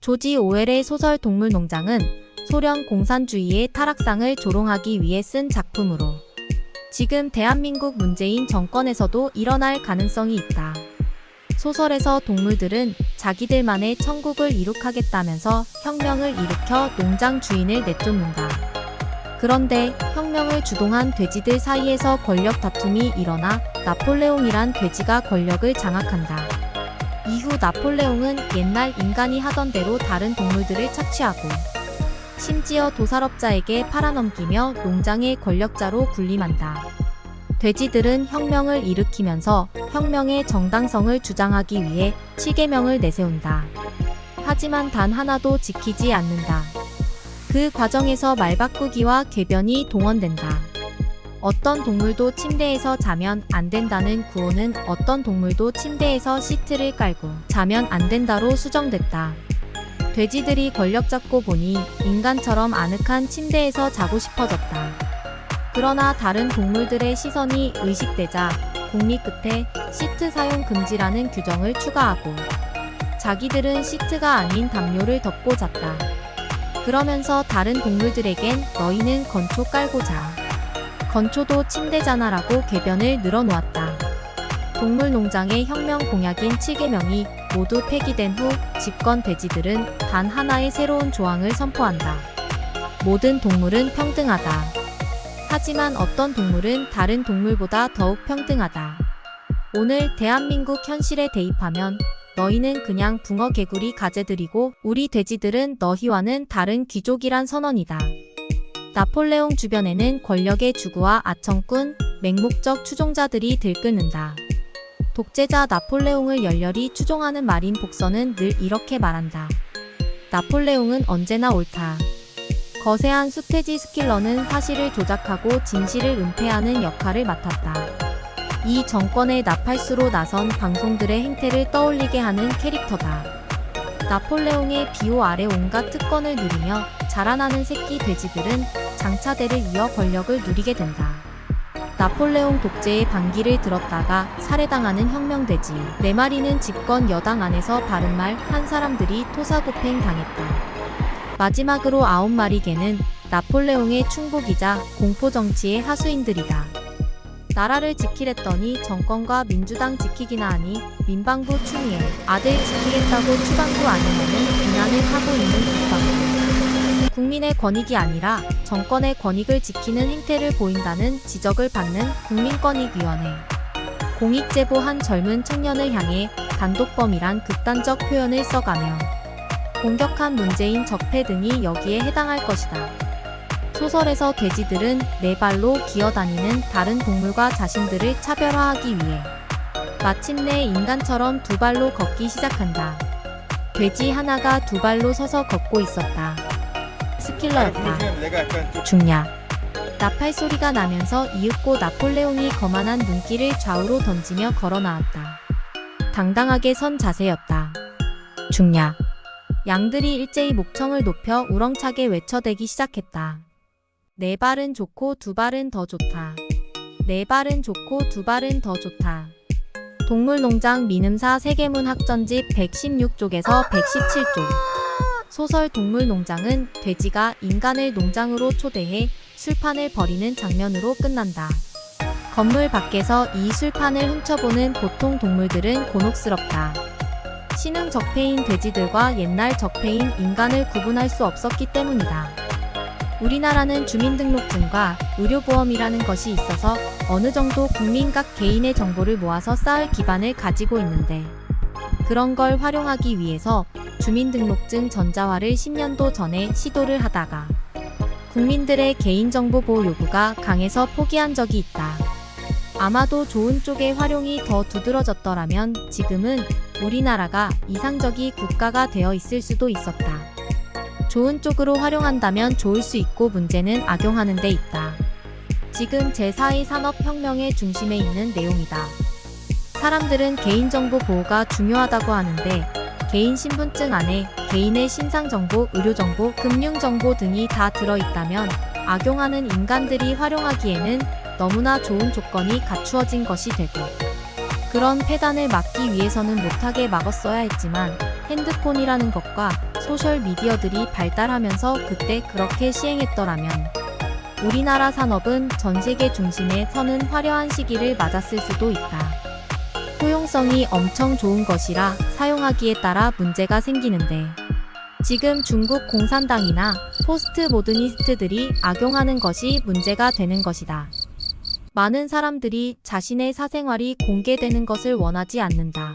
조지 오웰의 소설 동물농장은 소련 공산주의의 타락상을 조롱하기 위해 쓴 작품으로 지금 대한민국 문재인 정권에서도 일어날 가능성이 있다. 소설에서 동물들은 자기들만의 천국을 이룩하겠다면서 혁명을 일으켜 농장 주인을 내쫓는다. 그런데 혁명을 주동한 돼지들 사이에서 권력 다툼이 일어나 나폴레옹이란 돼지가 권력을 장악한다. 이후 나폴레옹은 옛날 인간이 하던 대로 다른 동물들을 착취하고 심지어 도살업자에게 팔아넘기며 농장의 권력자로 군림한다. 돼지들은 혁명을 일으키면서 혁명의 정당성을 주장하기 위해 7계명을 내세운다. 하지만 단 하나도 지키지 않는다. 그 과정에서 말바꾸기와 궤변이 동원된다. 어떤 동물도 침대에서 자면 안 된다는 구호는 어떤 동물도 침대에서 시트를 깔고 자면 안 된다로 수정됐다. 돼지들이 권력 잡고 보니 인간처럼 아늑한 침대에서 자고 싶어졌다. 그러나 다른 동물들의 시선이 의식되자 공리 끝에 시트 사용 금지라는 규정을 추가하고 자기들은 시트가 아닌 담요를 덮고 잤다. 그러면서 다른 동물들에겐 너희는 건초 깔고 자. 건초도 침대잖아라고 궤변을 늘어놓았다. 동물농장의 혁명 공약인 7계명이 모두 폐기된 후 집권 돼지들은 단 하나의 새로운 조항을 선포한다. 모든 동물은 평등하다. 하지만 어떤 동물은 다른 동물보다 더욱 평등하다. 오늘 대한민국 현실에 대입하면 너희는 그냥 붕어 개구리 가재들이고 우리 돼지들은 너희와는 다른 귀족이란 선언이다. 나폴레옹 주변에는 권력의 주구와 아청꾼, 맹목적 추종자들이 들끓는다. 독재자 나폴레옹을 열렬히 추종하는 마린 복선은 늘 이렇게 말한다. 나폴레옹은 언제나 옳다. 거세한 수태지 스킬러는 사실을 조작하고 진실을 은폐하는 역할을 맡았다. 이 정권의 나팔수로 나선 방송들의 행태를 떠올리게 하는 캐릭터다. 나폴레옹의 비호 아래 온갖 특권을 누리며 자라나는 새끼 돼지들은 장차대를 이어 권력을 누리게 된다. 나폴레옹 독재의 반기를 들었다가 살해당하는 혁명돼지 4마리는 집권 여당 안에서 바른말 한 사람들이 토사구팽 당했다. 마지막으로 9마리 개는 나폴레옹의 충복이자 공포정치의 하수인들이다. 나라를 지키랬더니 정권과 민주당 지키기나 하니 민방부 추미애 아들 지키겠다고 추방도 아니면은 비난을 사고 있는 국방부. 국민의 권익이 아니라 정권의 권익을 지키는 행태를 보인다는 지적을 받는 국민권익위원회. 공익제보 한 젊은 청년을 향해 단독범이란 극단적 표현을 써가며 공격한 문재인 적폐 등이 여기에 해당할 것이다. 소설에서 돼지들은 4발로 기어다니는 다른 동물과 자신들을 차별화하기 위해 마침내 인간처럼 2발로 걷기 시작한다. 돼지 하나가 2발로 서서 걷고 있었다. 스킬러였다. 죽냐? 나팔 소리가 나면서 이윽고 나폴레옹이 거만한 눈길을 좌우로 던지며 걸어나왔다. 당당하게 선 자세였다. 죽냐? 양들이 일제히 목청을 높여 우렁차게 외쳐대기 시작했다. 4발은 좋고 2발은 더 좋다. 4발은 좋고 2발은 더 좋다. 동물농장 민음사 세계문 학전집 116쪽에서 117쪽. 소설 동물농장은 돼지가 인간을 농장으로 초대해 술판을 벌이는 장면으로 끝난다. 건물 밖에서 이 술판을 훔쳐보는 보통 동물들은 곤혹스럽다. 신흥 적폐인 돼지들과 옛날 적폐인 인간을 구분할 수 없었기 때문이다. 우리나라는 주민등록증과 의료보험이라는 것이 있어서 어느 정도 국민 각 개인의 정보를 모아서 쌓을 기반을 가지고 있는데 그런 걸 활용하기 위해서 주민등록증 전자화를 10년도 전에 시도를 하다가 국민들의 개인정보 보호 요구가 강해서 포기한 적이 있다. 아마도 좋은 쪽의 활용이 더 두드러졌더라면 지금은 우리나라가 이상적인 국가가 되어 있을 수도 있었다. 좋은 쪽으로 활용한다면 좋을 수 있고 문제는 악용하는 데 있다. 지금 제4의 산업혁명의 중심에 있는 내용이다. 사람들은 개인정보 보호가 중요하다고 하는데 개인 신분증 안에 개인의 신상정보, 의료정보, 금융정보 등이 다 들어있다면 악용하는 인간들이 활용하기에는 너무나 좋은 조건이 갖추어진 것이 되고 그런 폐단을 막기 위해서는 못하게 막았어야 했지만 핸드폰이라는 것과 소셜미디어들이 발달하면서 그때 그렇게 시행했더라면 우리나라 산업은 전 세계 중심에 서는 화려한 시기를 맞았을 수도 있다. 포용성이 엄청 좋은 것이라 사용하기에 따라 문제가 생기는데 지금 중국 공산당이나 포스트 모더니스트들이 악용하는 것이 문제가 되는 것이다. 많은 사람들이 자신의 사생활이 공개되는 것을 원하지 않는다.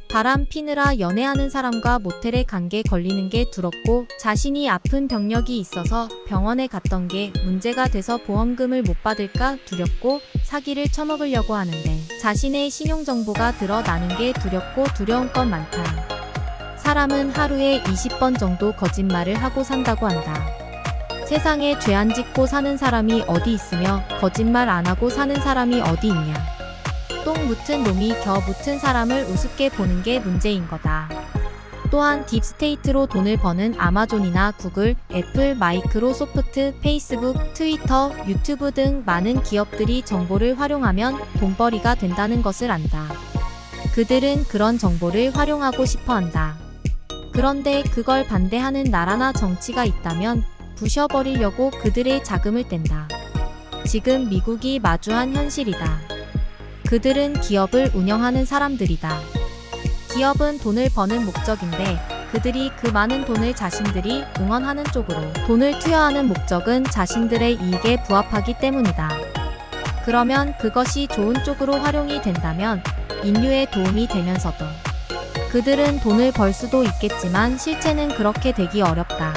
바람 피느라 연애하는 사람과 모텔에 간 게 걸리는 게 두렵고 자신이 아픈 병력이 있어서 병원에 갔던 게 문제가 돼서 보험금을 못 받을까 두렵고 사기를 쳐먹으려고 하는데 자신의 신용정보가 드러나는 게 두렵고 두려운 건 많다. 사람은 하루에 20번 정도 거짓말을 하고 산다고 한다. 세상에 죄 안 짓고 사는 사람이 어디 있으며 거짓말 안 하고 사는 사람이 어디 있냐. 똥 묻은 놈이 겨 묻은 사람을 우습게 보는 게 문제인 거다. 또한 딥스테이트로 돈을 버는 아마존이나 구글, 애플, 마이크로소프트, 페이스북, 트위터, 유튜브 등 많은 기업들이 정보를 활용하면 돈벌이가 된다는 것을 안다. 그들은 그런 정보를 활용하고 싶어 한다. 그런데 그걸 반대하는 나라나 정치가 있다면 부셔버리려고 그들의 자금을 뗀다. 지금 미국이 마주한 현실이다. 그들은 기업을 운영하는 사람들이다. 기업은 돈을 버는 목적인데 그들이 그 많은 돈을 자신들이 응원하는 쪽으로 돈을 투여하는 목적은 자신들의 이익에 부합하기 때문이다. 그러면 그것이 좋은 쪽으로 활용이 된다면 인류에 도움이 되면서도 그들은 돈을 벌 수도 있겠지만 실제는 그렇게 되기 어렵다.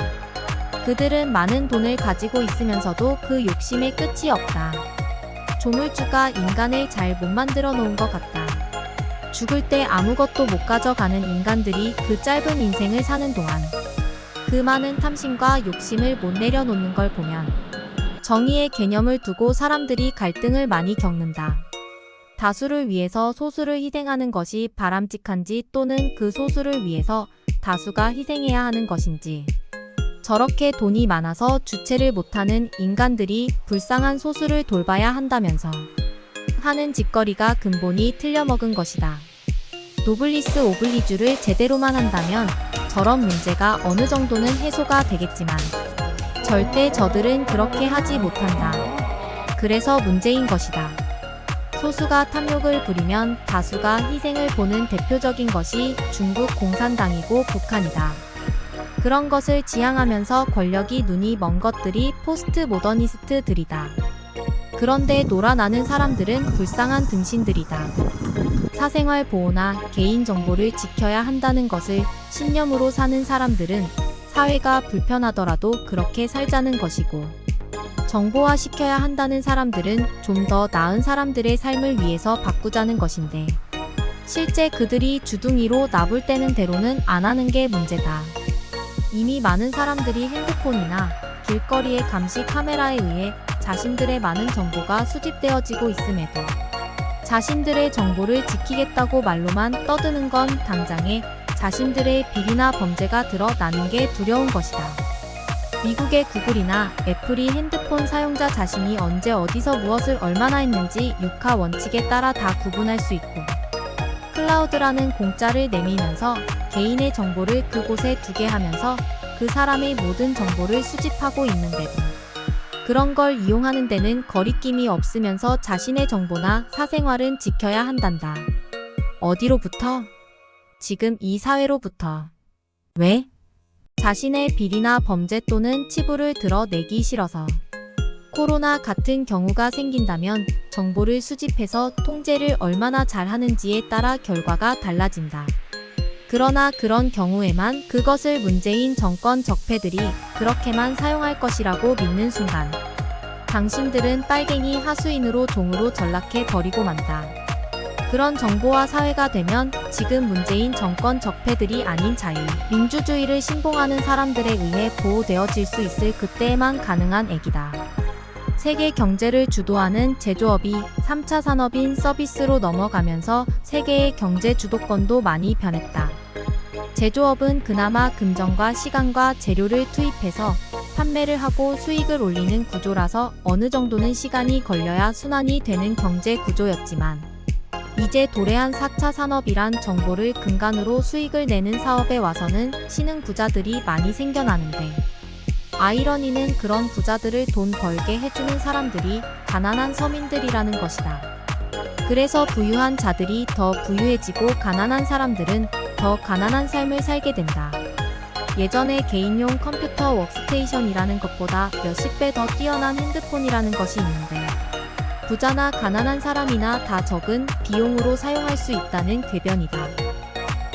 그들은 많은 돈을 가지고 있으면서도 그 욕심에 끝이 없다. 조물주가 인간을 잘 못 만들어 놓은 것 같다. 죽을 때 아무것도 못 가져가는 인간들이 그 짧은 인생을 사는 동안 그 많은 탐심과 욕심을 못 내려놓는 걸 보면 정의의 개념을 두고 사람들이 갈등을 많이 겪는다. 다수를 위해서 소수를 희생하는 것이 바람직한지 또는 그 소수를 위해서 다수가 희생해야 하는 것인지 저렇게 돈이 많아서 주체를 못하는 인간들이 불쌍한 소수를 돌봐야 한다면서 하는 짓거리가 근본이 틀려먹은 것이다. 노블리스 오블리주를 제대로만 한다면 저런 문제가 어느 정도는 해소가 되겠지만 절대 저들은 그렇게 하지 못한다. 그래서 문제인 것이다. 소수가 탐욕을 부리면 다수가 희생을 보는 대표적인 것이 중국 공산당이고 북한이다. 그런 것을 지향하면서 권력이 눈이 먼 것들이 포스트 모더니스트들이다. 그런데 놀아나는 사람들은 불쌍한 등신들이다. 사생활 보호나 개인정보를 지켜야 한다는 것을 신념으로 사는 사람들은 사회가 불편하더라도 그렇게 살자는 것이고 정보화시켜야 한다는 사람들은 좀 더 나은 사람들의 삶을 위해서 바꾸자는 것인데 실제 그들이 주둥이로 나불대는 대로는 안 하는 게 문제다. 이미 많은 사람들이 핸드폰이나 길거리의 감시 카메라에 의해 자신들의 많은 정보가 수집되어지고 있음에도 자신들의 정보를 지키겠다고 말로만 떠드는 건 당장에 자신들의 비리나 범죄가 드러나는 게 두려운 것이다. 미국의 구글이나 애플이 핸드폰 사용자 자신이 언제 어디서 무엇을 얼마나 했는지 육하 원칙에 따라 다 구분할 수 있고 클라우드라는 공짜를 내밀면서 개인의 정보를 그곳에 두게 하면서 그 사람의 모든 정보를 수집하고 있는데도 그런 걸 이용하는 데는 거리낌이 없으면서 자신의 정보나 사생활은 지켜야 한단다. 어디로부터? 지금 이 사회로부터. 왜? 자신의 비리나 범죄 또는 치부를 드러내기 싫어서. 코로나 같은 경우가 생긴다면 정보를 수집해서 통제를 얼마나 잘 하는지에 따라 결과가 달라진다. 그러나 그런 경우에만 그것을 문재인 정권 적폐들이 그렇게만 사용할 것이라고 믿는 순간 당신들은 빨갱이 하수인으로 종으로 전락해 버리고 만다. 그런 정보화 사회가 되면 지금 문재인 정권 적폐들이 아닌 자유, 민주주의를 신봉하는 사람들에 의해 보호되어질 수 있을 그때에만 가능한 액이다. 세계 경제를 주도하는 제조업이 3차 산업인 서비스로 넘어가면서 세계의 경제 주도권도 많이 변했다. 제조업은 그나마 금전과 시간과 재료를 투입해서 판매를 하고 수익을 올리는 구조라서 어느 정도는 시간이 걸려야 순환이 되는 경제 구조였지만 이제 도래한 4차 산업이란 정보를 근간으로 수익을 내는 사업에 와서는 신흥 부자들이 많이 생겨나는데, 아이러니는 그런 부자들을 돈 벌게 해주는 사람들이 가난한 서민들이라는 것이다. 그래서 부유한 자들이 더 부유해지고 가난한 사람들은 더 가난한 삶을 살게 된다. 예전에 개인용 컴퓨터 워크스테이션이라는 것보다 몇십 배 더 뛰어난 핸드폰이라는 것이 있는데, 부자나 가난한 사람이나 다 적은 비용으로 사용할 수 있다는 궤변이다.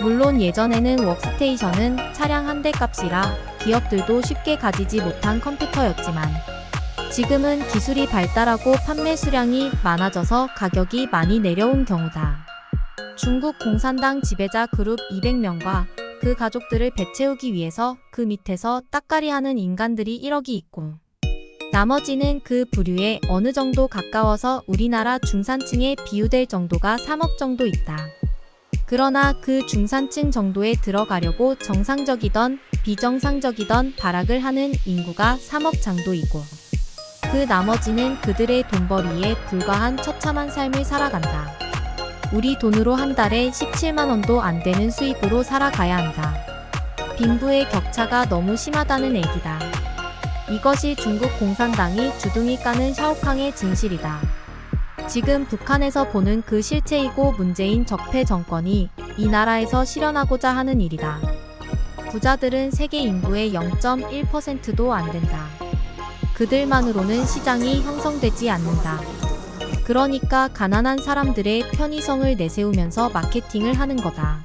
물론 예전에는 워크스테이션은 차량 한 대 값이라 기업들도 쉽게 가지지 못한 컴퓨터였지만, 지금은 기술이 발달하고 판매 수량이 많아져서 가격이 많이 내려온 경우다. 중국 공산당 지배자 그룹 200명과 그 가족들을 배채우기 위해서 그 밑에서 따까리하는 인간들이 1억이 있고, 나머지는 그 부류에 어느 정도 가까워서 우리나라 중산층에 비유될 정도가 3억 정도 있다. 그러나 그 중산층 정도에 들어가려고 정상적이던 비정상적이던 발악을 하는 인구가 3억 정도이고, 그 나머지는 그들의 돈벌이에 불과한 처참한 삶을 살아간다. 우리 돈으로 한 달에 17만 원도 안 되는 수입으로 살아가야 한다. 빈부의 격차가 너무 심하다는 얘기다. 이것이 중국 공산당이 주둥이 까는 샤오캉의 진실이다. 지금 북한에서 보는 그 실체이고 문재인 적폐 정권이 이 나라에서 실현하고자 하는 일이다. 부자들은 세계 인구의 0.1%도 안 된다. 그들만으로는 시장이 형성되지 않는다. 그러니까 가난한 사람들의 편의성을 내세우면서 마케팅을 하는 거다.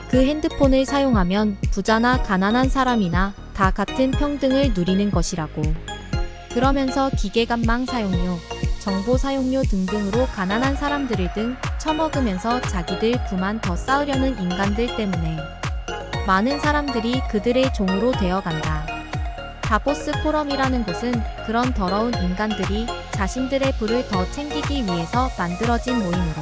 그 핸드폰을 사용하면 부자나 가난한 사람이나 다 같은 평등을 누리는 것이라고. 그러면서 기계간망 사용료, 정보 사용료 등등으로 가난한 사람들을 등 처먹으면서 자기들 부만 더 쌓으려는 인간들 때문에 많은 사람들이 그들의 종으로 되어간다. 다보스 포럼이라는 곳은 그런 더러운 인간들이 자신들의 부를 더 챙기기 위해서 만들어진 모임으로,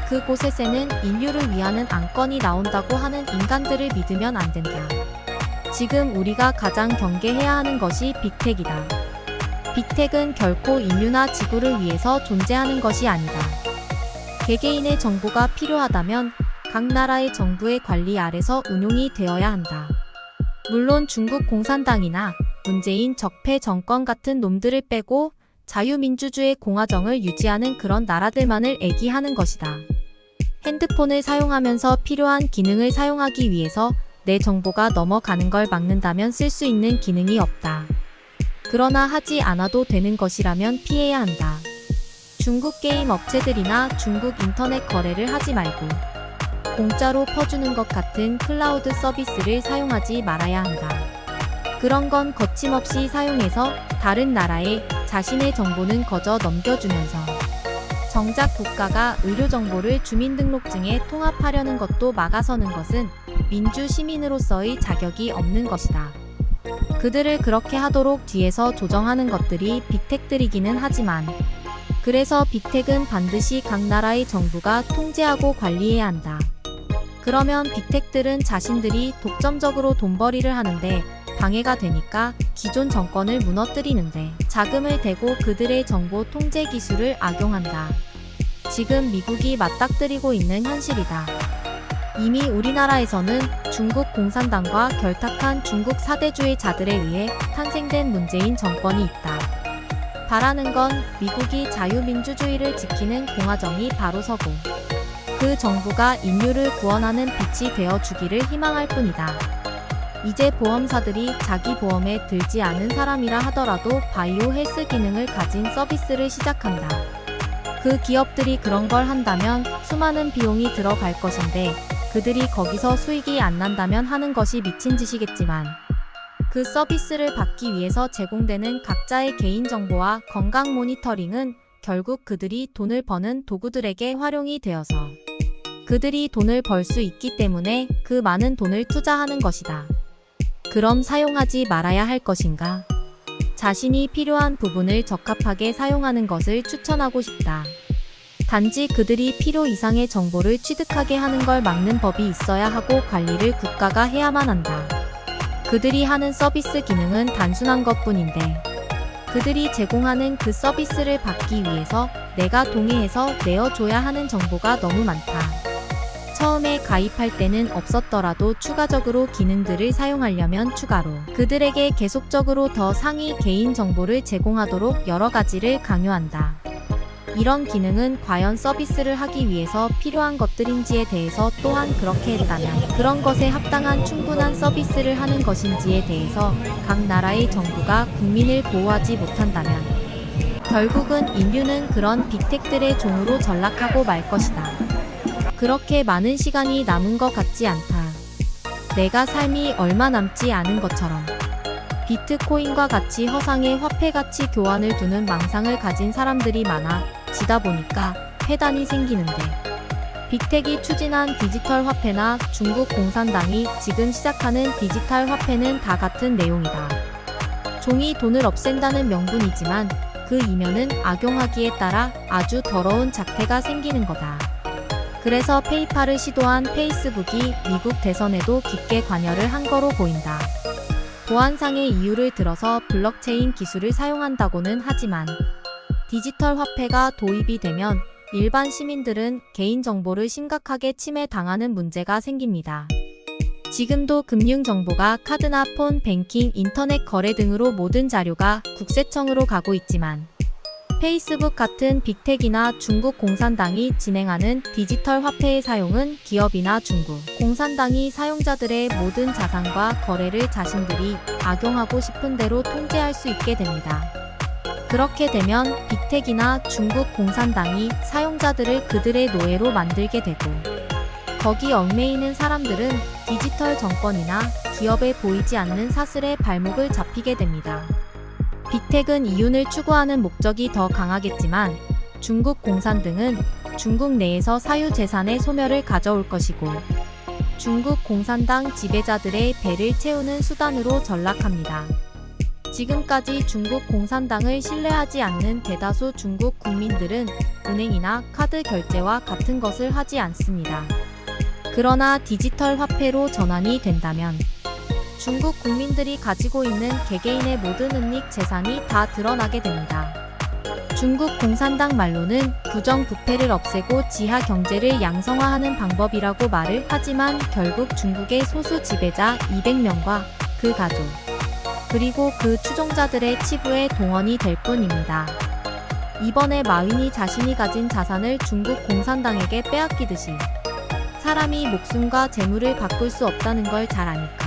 그곳에서는 인류를 위하는 안건이 나온다고 하는 인간들을 믿으면 안 된다. 지금 우리가 가장 경계해야 하는 것이 빅텍이다. 빅텍은 결코 인류나 지구를 위해서 존재하는 것이 아니다. 개개인의 정보가 필요하다면 각 나라의 정부의 관리 아래서 운용이 되어야 한다. 물론 중국 공산당이나 문재인 적폐 정권 같은 놈들을 빼고 자유민주주의 공화정을 유지하는 그런 나라들만을 애기하는 것이다. 핸드폰을 사용하면서 필요한 기능을 사용하기 위해서 내 정보가 넘어가는 걸 막는다면 쓸 수 있는 기능이 없다. 그러나 하지 않아도 되는 것이라면 피해야 한다. 중국 게임 업체들이나 중국 인터넷 거래를 하지 말고 공짜로 퍼주는 것 같은 클라우드 서비스를 사용하지 말아야 한다. 그런 건 거침없이 사용해서 다른 나라에 자신의 정보는 거저 넘겨주면서, 정작 국가가 의료 정보를 주민등록증에 통합하려는 것도 막아서는 것은 민주 시민으로서의 자격이 없는 것이다. 그들을 그렇게 하도록 뒤에서 조정하는 것들이 빅텍들이기는 하지만, 그래서 빅텍은 반드시 각 나라의 정부가 통제하고 관리해야 한다. 그러면 빅텍들은 자신들이 독점적으로 돈벌이를 하는데 방해가 되니까 기존 정권을 무너뜨리는데 자금을 대고 그들의 정보 통제 기술을 악용한다. 지금 미국이 맞닥뜨리고 있는 현실이다. 이미 우리나라에서는 중국 공산당과 결탁한 중국 사대주의자들에 의해 탄생된 문재인 정권이 있다. 바라는 건 미국이 자유민주주의를 지키는 공화정이 바로 서고, 그 정부가 인류를 구원하는 빛이 되어주기를 희망할 뿐이다. 이제 보험사들이 자기 보험에 들지 않은 사람이라 하더라도 바이오 헬스 기능을 가진 서비스를 시작한다. 그 기업들이 그런 걸 한다면 수많은 비용이 들어갈 것인데, 그들이 거기서 수익이 안 난다면 하는 것이 미친 짓이겠지만, 그 서비스를 받기 위해서 제공되는 각자의 개인정보와 건강 모니터링은 결국 그들이 돈을 버는 도구들에게 활용이 되어서 그들이 돈을 벌 수 있기 때문에 그 많은 돈을 투자하는 것이다. 그럼 사용하지 말아야 할 것인가? 자신이 필요한 부분을 적합하게 사용하는 것을 추천하고 싶다. 단지 그들이 필요 이상의 정보를 취득하게 하는 걸 막는 법이 있어야 하고 관리를 국가가 해야만 한다. 그들이 하는 서비스 기능은 단순한 것뿐인데, 그들이 제공하는 그 서비스를 받기 위해서 내가 동의해서 내어줘야 하는 정보가 너무 많다. 처음에 가입할 때는 없었더라도 추가적으로 기능들을 사용하려면 추가로 그들에게 계속적으로 더 상위 개인 정보를 제공하도록 여러 가지를 강요한다. 이런 기능은 과연 서비스를 하기 위해서 필요한 것들인지에 대해서 또한 그렇게 했다면 그런 것에 합당한 충분한 서비스를 하는 것인지에 대해서 각 나라의 정부가 국민을 보호하지 못한다면 결국은 인류는 그런 빅텍들의 종으로 전락하고 말 것이다. 그렇게 많은 시간이 남은 것 같지 않다. 내가 삶이 얼마 남지 않은 것처럼. 비트코인과 같이 허상의 화폐가치 교환을 두는 망상을 가진 사람들이 많아지다 보니까 회단이 생기는데, 빅텍이 추진한 디지털 화폐나 중국 공산당이 지금 시작하는 디지털 화폐는 다 같은 내용이다. 종이 돈을 없앤다는 명분이지만 그 이면은 악용하기에 따라 아주 더러운 작태가 생기는 거다. 그래서 페이팔을 시도한 페이스북이 미국 대선에도 깊게 관여를 한 거로 보인다. 보안상의 이유를 들어서 블록체인 기술을 사용한다고는 하지만 디지털 화폐가 도입이 되면 일반 시민들은 개인정보를 심각하게 침해당하는 문제가 생깁니다. 지금도 금융정보가 카드나 폰, 뱅킹, 인터넷 거래 등으로 모든 자료가 국세청으로 가고 있지만 페이스북 같은 빅텍이나 중국 공산당이 진행하는 디지털 화폐의 사용은 기업이나 중국 공산당이 사용자들의 모든 자산과 거래를 자신들이 악용하고 싶은 대로 통제할 수 있게 됩니다. 그렇게 되면 빅텍이나 중국 공산당이 사용자들을 그들의 노예로 만들게 되고, 거기 얽매이는 사람들은 디지털 정권이나 기업에 보이지 않는 사슬에 발목을 잡히게 됩니다. 빅텍은 이윤을 추구하는 목적이 더 강하겠지만 중국 공산당은 중국 내에서 사유재산의 소멸을 가져올 것이고, 중국 공산당 지배자들의 배를 채우는 수단으로 전락합니다. 지금까지 중국 공산당을 신뢰하지 않는 대다수 중국 국민들은 은행이나 카드 결제와 같은 것을 하지 않습니다. 그러나 디지털 화폐로 전환이 된다면 중국 국민들이 가지고 있는 개개인의 모든 은닉 재산이 다 드러나게 됩니다. 중국 공산당 말로는 부정부패를 없애고 지하 경제를 양성화하는 방법이라고 말을 하지만 결국 중국의 소수 지배자 200명과 그 가족, 그리고 그 추종자들의 치부에 동원이 될 뿐입니다. 이번에 마윈이 자신이 가진 자산을 중국 공산당에게 빼앗기듯이 사람이 목숨과 재물을 바꿀 수 없다는 걸 잘 아니까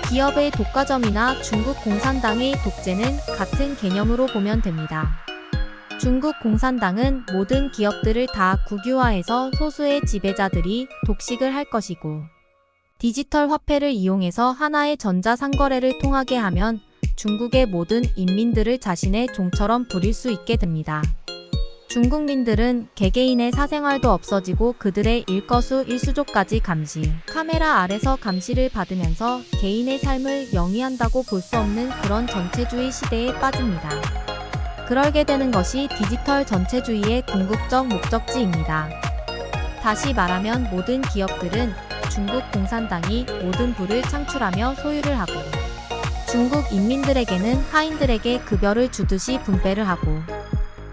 기업의 독과점이나 중국 공산당의 독재는 같은 개념으로 보면 됩니다. 중국 공산당은 모든 기업들을 다 국유화해서 소수의 지배자들이 독식을 할 것이고, 디지털 화폐를 이용해서 하나의 전자상거래를 통하게 하면 중국의 모든 인민들을 자신의 종처럼 부릴 수 있게 됩니다. 중국민들은 개개인의 사생활도 없어지고 그들의 일거수 일수족까지 감시, 카메라 아래서 감시를 받으면서 개인의 삶을 영위한다고 볼 수 없는 그런 전체주의 시대에 빠집니다. 그러게 되는 것이 디지털 전체주의의 궁극적 목적지입니다. 다시 말하면 모든 기업들은 중국 공산당이 모든 부를 창출하며 소유를 하고, 중국 인민들에게는 하인들에게 급여를 주듯이 분배를 하고,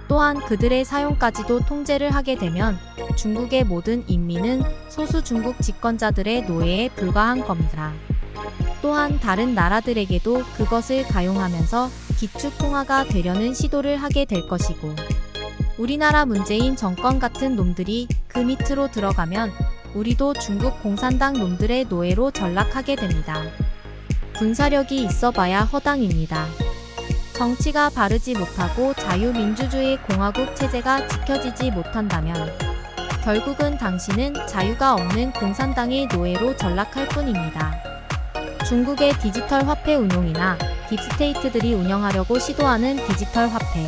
또한 그들의 사용까지도 통제를 하게 되면 중국의 모든 인민은 소수 중국 집권자들의 노예에 불과한 겁니다. 또한 다른 나라들에게도 그것을 가용하면서 기축통화가 되려는 시도를 하게 될 것이고, 우리나라 문재인 정권 같은 놈들이 그 밑으로 들어가면 우리도 중국 공산당 놈들의 노예로 전락하게 됩니다. 군사력이 있어봐야 허당입니다. 정치가 바르지 못하고 자유민주주의 공화국 체제가 지켜지지 못한다면 결국은 당신은 자유가 없는 공산당의 노예로 전락할 뿐입니다. 중국의 디지털 화폐 운용이나 딥스테이트들이 운영하려고 시도하는 디지털 화폐,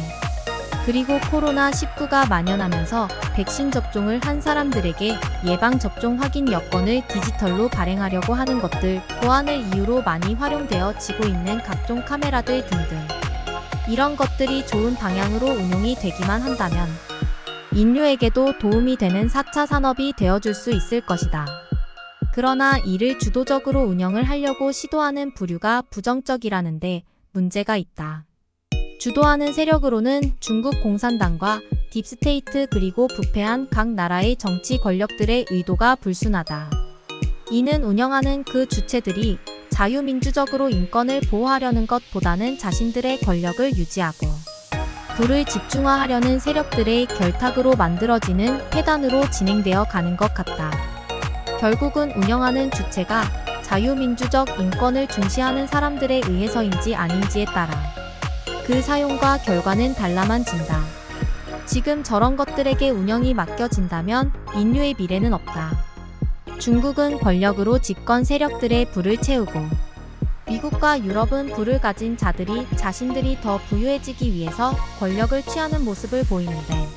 그리고 코로나19가 만연하면서 백신 접종을 한 사람들에게 예방접종 확인 여권을 디지털로 발행하려고 하는 것들, 보안을 이유로 많이 활용되어지고 있는 각종 카메라들 등등, 이런 것들이 좋은 방향으로 운용이 되기만 한다면 인류에게도 도움이 되는 4차 산업이 되어줄 수 있을 것이다. 그러나 이를 주도적으로 운영을 하려고 시도하는 부류가 부정적이라는데 문제가 있다. 주도하는 세력으로는 중국 공산당과 딥스테이트 그리고 부패한 각 나라의 정치 권력들의 의도가 불순하다. 이는 운영하는 그 주체들이 자유민주적으로 인권을 보호하려는 것보다는 자신들의 권력을 유지하고 부를 집중화하려는 세력들의 결탁으로 만들어지는 회단으로 진행되어 가는 것 같다. 결국은 운영하는 주체가 자유민주적 인권을 중시하는 사람들에 의해서인지 아닌지에 따라 그 사용과 결과는 달라만 진다. 지금 저런 것들에게 운영이 맡겨진다면 인류의 미래는 없다. 중국은 권력으로 집권 세력들의 부를 채우고 미국과 유럽은 부를 가진 자들이 자신들이 더 부유해지기 위해서 권력을 취하는 모습을 보이는데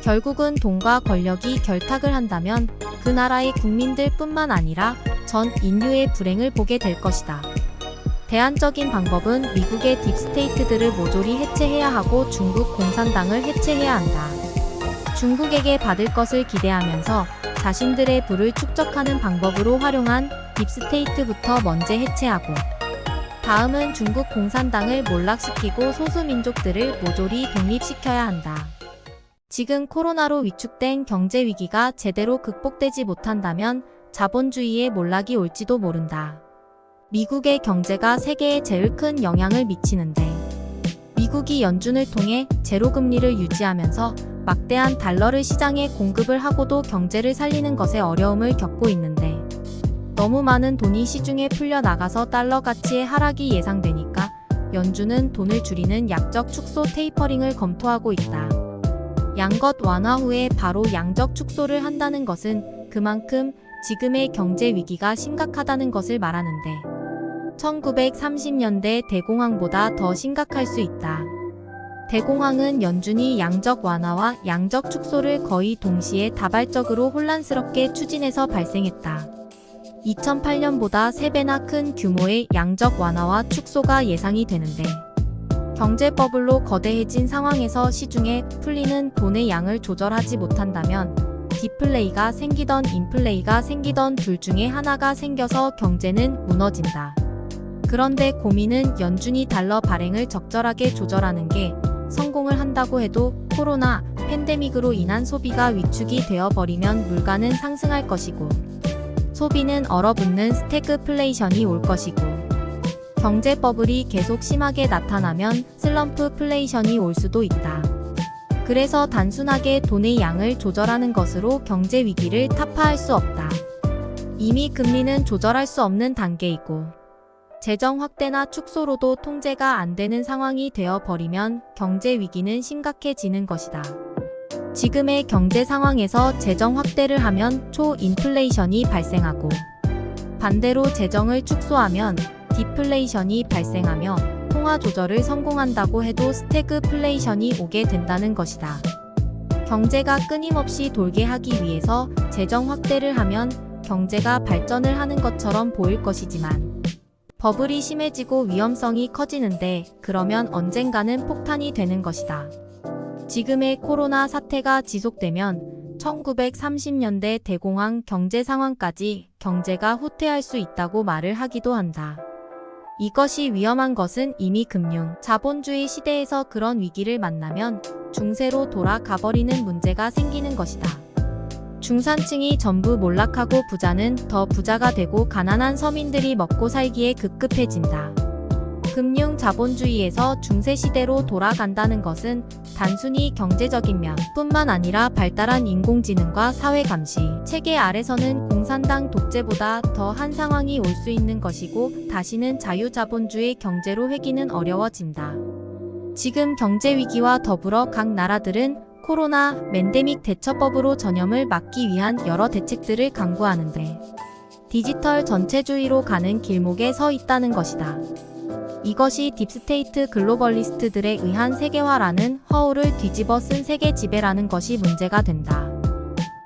결국은 돈과 권력이 결탁을 한다면 그 나라의 국민들 뿐만 아니라 전 인류의 불행을 보게 될 것이다. 대안적인 방법은 미국의 딥스테이트들을 모조리 해체해야 하고 중국 공산당을 해체해야 한다. 중국에게 받을 것을 기대하면서 자신들의 부를 축적하는 방법으로 활용한 딥스테이트부터 먼저 해체하고 다음은 중국 공산당을 몰락시키고 소수민족들을 모조리 독립시켜야 한다. 지금 코로나로 위축된 경제 위기가 제대로 극복되지 못한다면 자본주의의 몰락이 올지도 모른다. 미국의 경제가 세계에 제일 큰 영향을 미치는데 미국이 연준을 통해 제로금리를 유지하면서 막대한 달러를 시장에 공급을 하고도 경제를 살리는 것에 어려움을 겪고 있는데 너무 많은 돈이 시중에 풀려나가서 달러 가치의 하락이 예상되니까 연준은 돈을 줄이는 약적 축소 테이퍼링을 검토하고 있다. 양것 완화 후에 바로 양적 축소를 한다는 것은 그만큼 지금의 경제 위기가 심각하다는 것을 말하는데 1930년대 대공황보다 더 심각할 수 있다. 대공황은 연준이 양적 완화와 양적 축소를 거의 동시에 다발적으로 혼란스럽게 추진해서 발생했다. 2008년보다 3배나 큰 규모의 양적 완화와 축소가 예상이 되는데 경제 버블로 거대해진 상황에서 시중에 풀리는 돈의 양을 조절하지 못한다면 디플레이가 생기던 인플레이가 생기던 둘 중에 하나가 생겨서 경제는 무너진다. 그런데 고민은 연준이 달러 발행을 적절하게 조절하는 게 성공을 한다고 해도 코로나 팬데믹으로 인한 소비가 위축이 되어버리면 물가는 상승할 것이고 소비는 얼어붙는 스태그플레이션이 올 것이고 경제 버블이 계속 심하게 나타나면 슬럼프플레이션이 올 수도 있다. 그래서 단순하게 돈의 양을 조절하는 것으로 경제 위기를 타파할 수 없다. 이미 금리는 조절할 수 없는 단계이고 재정 확대나 축소로도 통제가 안 되는 상황이 되어버리면 경제 위기는 심각해지는 것이다. 지금의 경제 상황에서 재정 확대를 하면 초인플레이션이 발생하고 반대로 재정을 축소하면 디플레이션이 발생하며 통화 조절을 성공한다고 해도 스태그플레이션이 오게 된다는 것이다. 경제가 끊임없이 돌게 하기 위해서 재정 확대를 하면 경제가 발전을 하는 것처럼 보일 것이지만 버블이 심해지고 위험성이 커지는데 그러면 언젠가는 폭탄이 되는 것이다. 지금의 코로나 사태가 지속되면 1930년대 대공황 경제 상황까지 경제가 후퇴할 수 있다고 말을 하기도 한다. 이것이 위험한 것은 이미 금융, 자본주의 시대에서 그런 위기를 만나면 중세로 돌아가버리는 문제가 생기는 것이다. 중산층이 전부 몰락하고 부자는 더 부자가 되고 가난한 서민들이 먹고 살기에 급급해진다. 금융 자본주의에서 중세시대로 돌아간다는 것은 단순히 경제적인 면 뿐만 아니라 발달한 인공지능과 사회감시 체계 아래서는 공산당 독재보다 더한 상황이 올 수 있는 것이고 다시는 자유자본주의 경제로 회귀는 어려워진다. 지금 경제위기와 더불어 각 나라들은 코로나 팬데믹 대처법으로 전염을 막기 위한 여러 대책들을 강구하는데 디지털 전체주의로 가는 길목에 서 있다는 것이다. 이것이 딥스테이트 글로벌리스트들에 의한 세계화라는 허울을 뒤집어 쓴 세계 지배라는 것이 문제가 된다.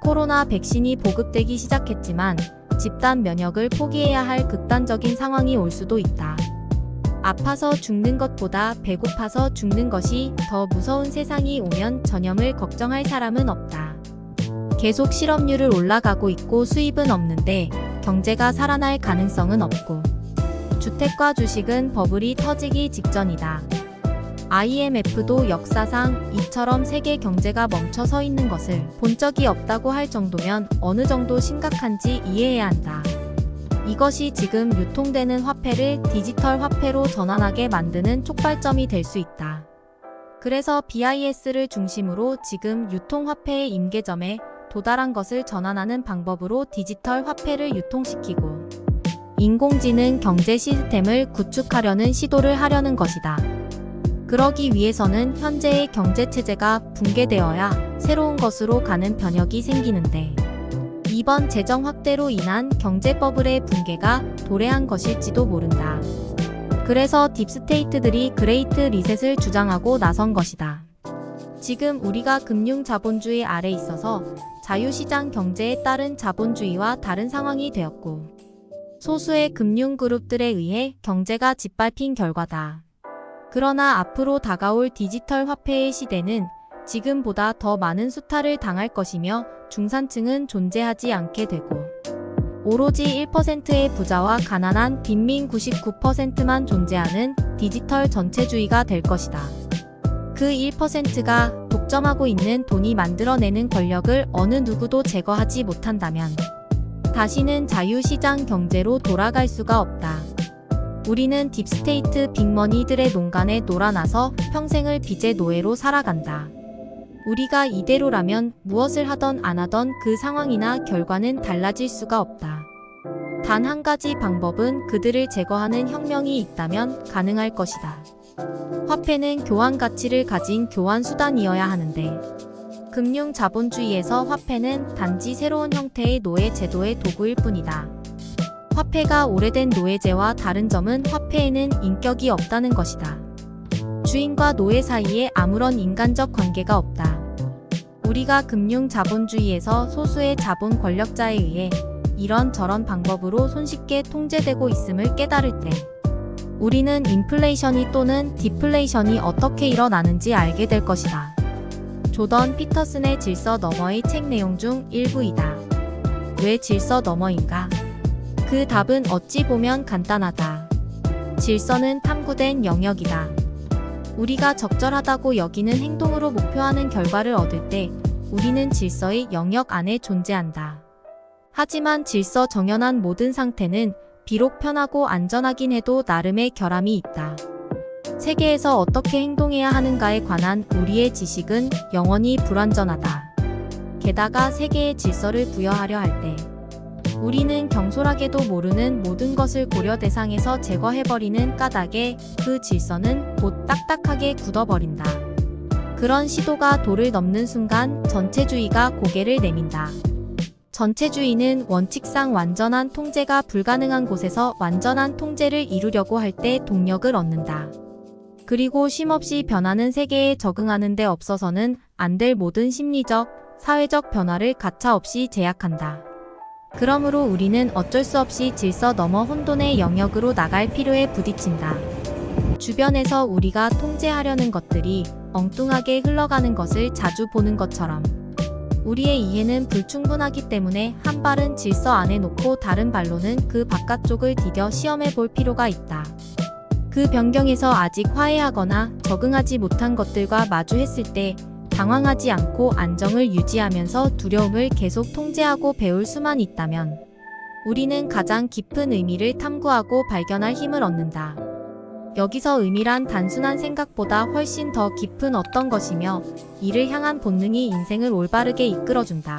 코로나 백신이 보급되기 시작했지만 집단 면역을 포기해야 할 극단적인 상황이 올 수도 있다. 아파서 죽는 것보다 배고파서 죽는 것이 더 무서운 세상이 오면 전염을 걱정할 사람은 없다. 계속 실업률을 올라가고 있고 수입은 없는데 경제가 살아날 가능성은 없고 주택과 주식은 버블이 터지기 직전이다. IMF도 역사상 이처럼 세계 경제가 멈춰 서 있는 것을 본 적이 없다고 할 정도면 어느 정도 심각한지 이해해야 한다. 이것이 지금 유통되는 화폐를 디지털 화폐로 전환하게 만드는 촉발점이 될 수 있다. 그래서 BIS를 중심으로 지금 유통화폐의 임계점에 도달한 것을 전환하는 방법으로 디지털 화폐를 유통시키고 인공지능 경제 시스템을 구축하려는 시도를 하려는 것이다. 그러기 위해서는 현재의 경제체제가 붕괴되어야 새로운 것으로 가는 변혁이 생기는데 이번 재정 확대로 인한 경제 버블의 붕괴가 도래한 것일지도 모른다. 그래서 딥스테이트들이 그레이트 리셋을 주장하고 나선 것이다. 지금 우리가 금융 자본주의 아래 있어서 자유시장 경제에 따른 자본주의와 다른 상황이 되었고 소수의 금융 그룹들에 의해 경제가 짓밟힌 결과다. 그러나 앞으로 다가올 디지털 화폐의 시대는 지금보다 더 많은 수탈을 당할 것이며 중산층은 존재하지 않게 되고 오로지 1%의 부자와 가난한 빈민 99%만 존재하는 디지털 전체주의가 될 것이다. 그 1%가 독점하고 있는 돈이 만들어내는 권력을 어느 누구도 제거하지 못한다면 다시는 자유시장 경제로 돌아갈 수가 없다. 우리는 딥스테이트 빅머니들의 농간에 놀아나서 평생을 빚의 노예로 살아간다. 우리가 이대로라면 무엇을 하던 안 하던 그 상황이나 결과는 달라질 수가 없다. 단 한 가지 방법은 그들을 제거하는 혁명이 있다면 가능할 것이다. 화폐는 교환 가치를 가진 교환 수단이어야 하는데 금융 자본주의에서 화폐는 단지 새로운 형태의 노예 제도의 도구일 뿐이다. 화폐가 오래된 노예제와 다른 점은 화폐에는 인격이 없다는 것이다. 주인과 노예 사이에 아무런 인간적 관계가 없다. 우리가 금융 자본주의에서 소수의 자본 권력자에 의해 이런저런 방법으로 손쉽게 통제되고 있음을 깨달을 때 우리는 인플레이션이 또는 디플레이션이 어떻게 일어나는지 알게 될 것이다. 조던 피터슨의 질서 너머의 책 내용 중 일부이다. 왜 질서 너머인가? 그 답은 어찌 보면 간단하다. 질서는 탐구된 영역이다. 우리가 적절하다고 여기는 행동으로 목표하는 결과를 얻을 때 우리는 질서의 영역 안에 존재한다. 하지만 질서 정연한 모든 상태는 비록 편하고 안전하긴 해도 나름의 결함이 있다. 세계에서 어떻게 행동해야 하는가에 관한 우리의 지식은 영원히 불완전하다. 게다가 세계의 질서를 부여하려 할 때 우리는 경솔하게도 모르는 모든 것을 고려 대상에서 제거해버리는 까닭에 그 질서는 곧 딱딱하게 굳어버린다. 그런 시도가 도를 넘는 순간 전체주의가 고개를 내민다. 전체주의는 원칙상 완전한 통제가 불가능한 곳에서 완전한 통제를 이루려고 할 때 동력을 얻는다. 그리고 쉼없이 변하는 세계에 적응하는 데 없어서는 안 될 모든 심리적, 사회적 변화를 가차없이 제약한다. 그러므로 우리는 어쩔 수 없이 질서 넘어 혼돈의 영역으로 나갈 필요에 부딪힌다. 주변에서 우리가 통제하려는 것들이 엉뚱하게 흘러가는 것을 자주 보는 것처럼 우리의 이해는 불충분하기 때문에 한 발은 질서 안에 놓고 다른 발로는 그 바깥쪽을 디뎌 시험해 볼 필요가 있다. 그 변경에서 아직 화해하거나 적응하지 못한 것들과 마주했을 때 당황하지 않고 안정을 유지하면서 두려움을 계속 통제하고 배울 수만 있다면 우리는 가장 깊은 의미를 탐구하고 발견할 힘을 얻는다. 여기서 의미란 단순한 생각보다 훨씬 더 깊은 어떤 것이며 이를 향한 본능이 인생을 올바르게 이끌어준다.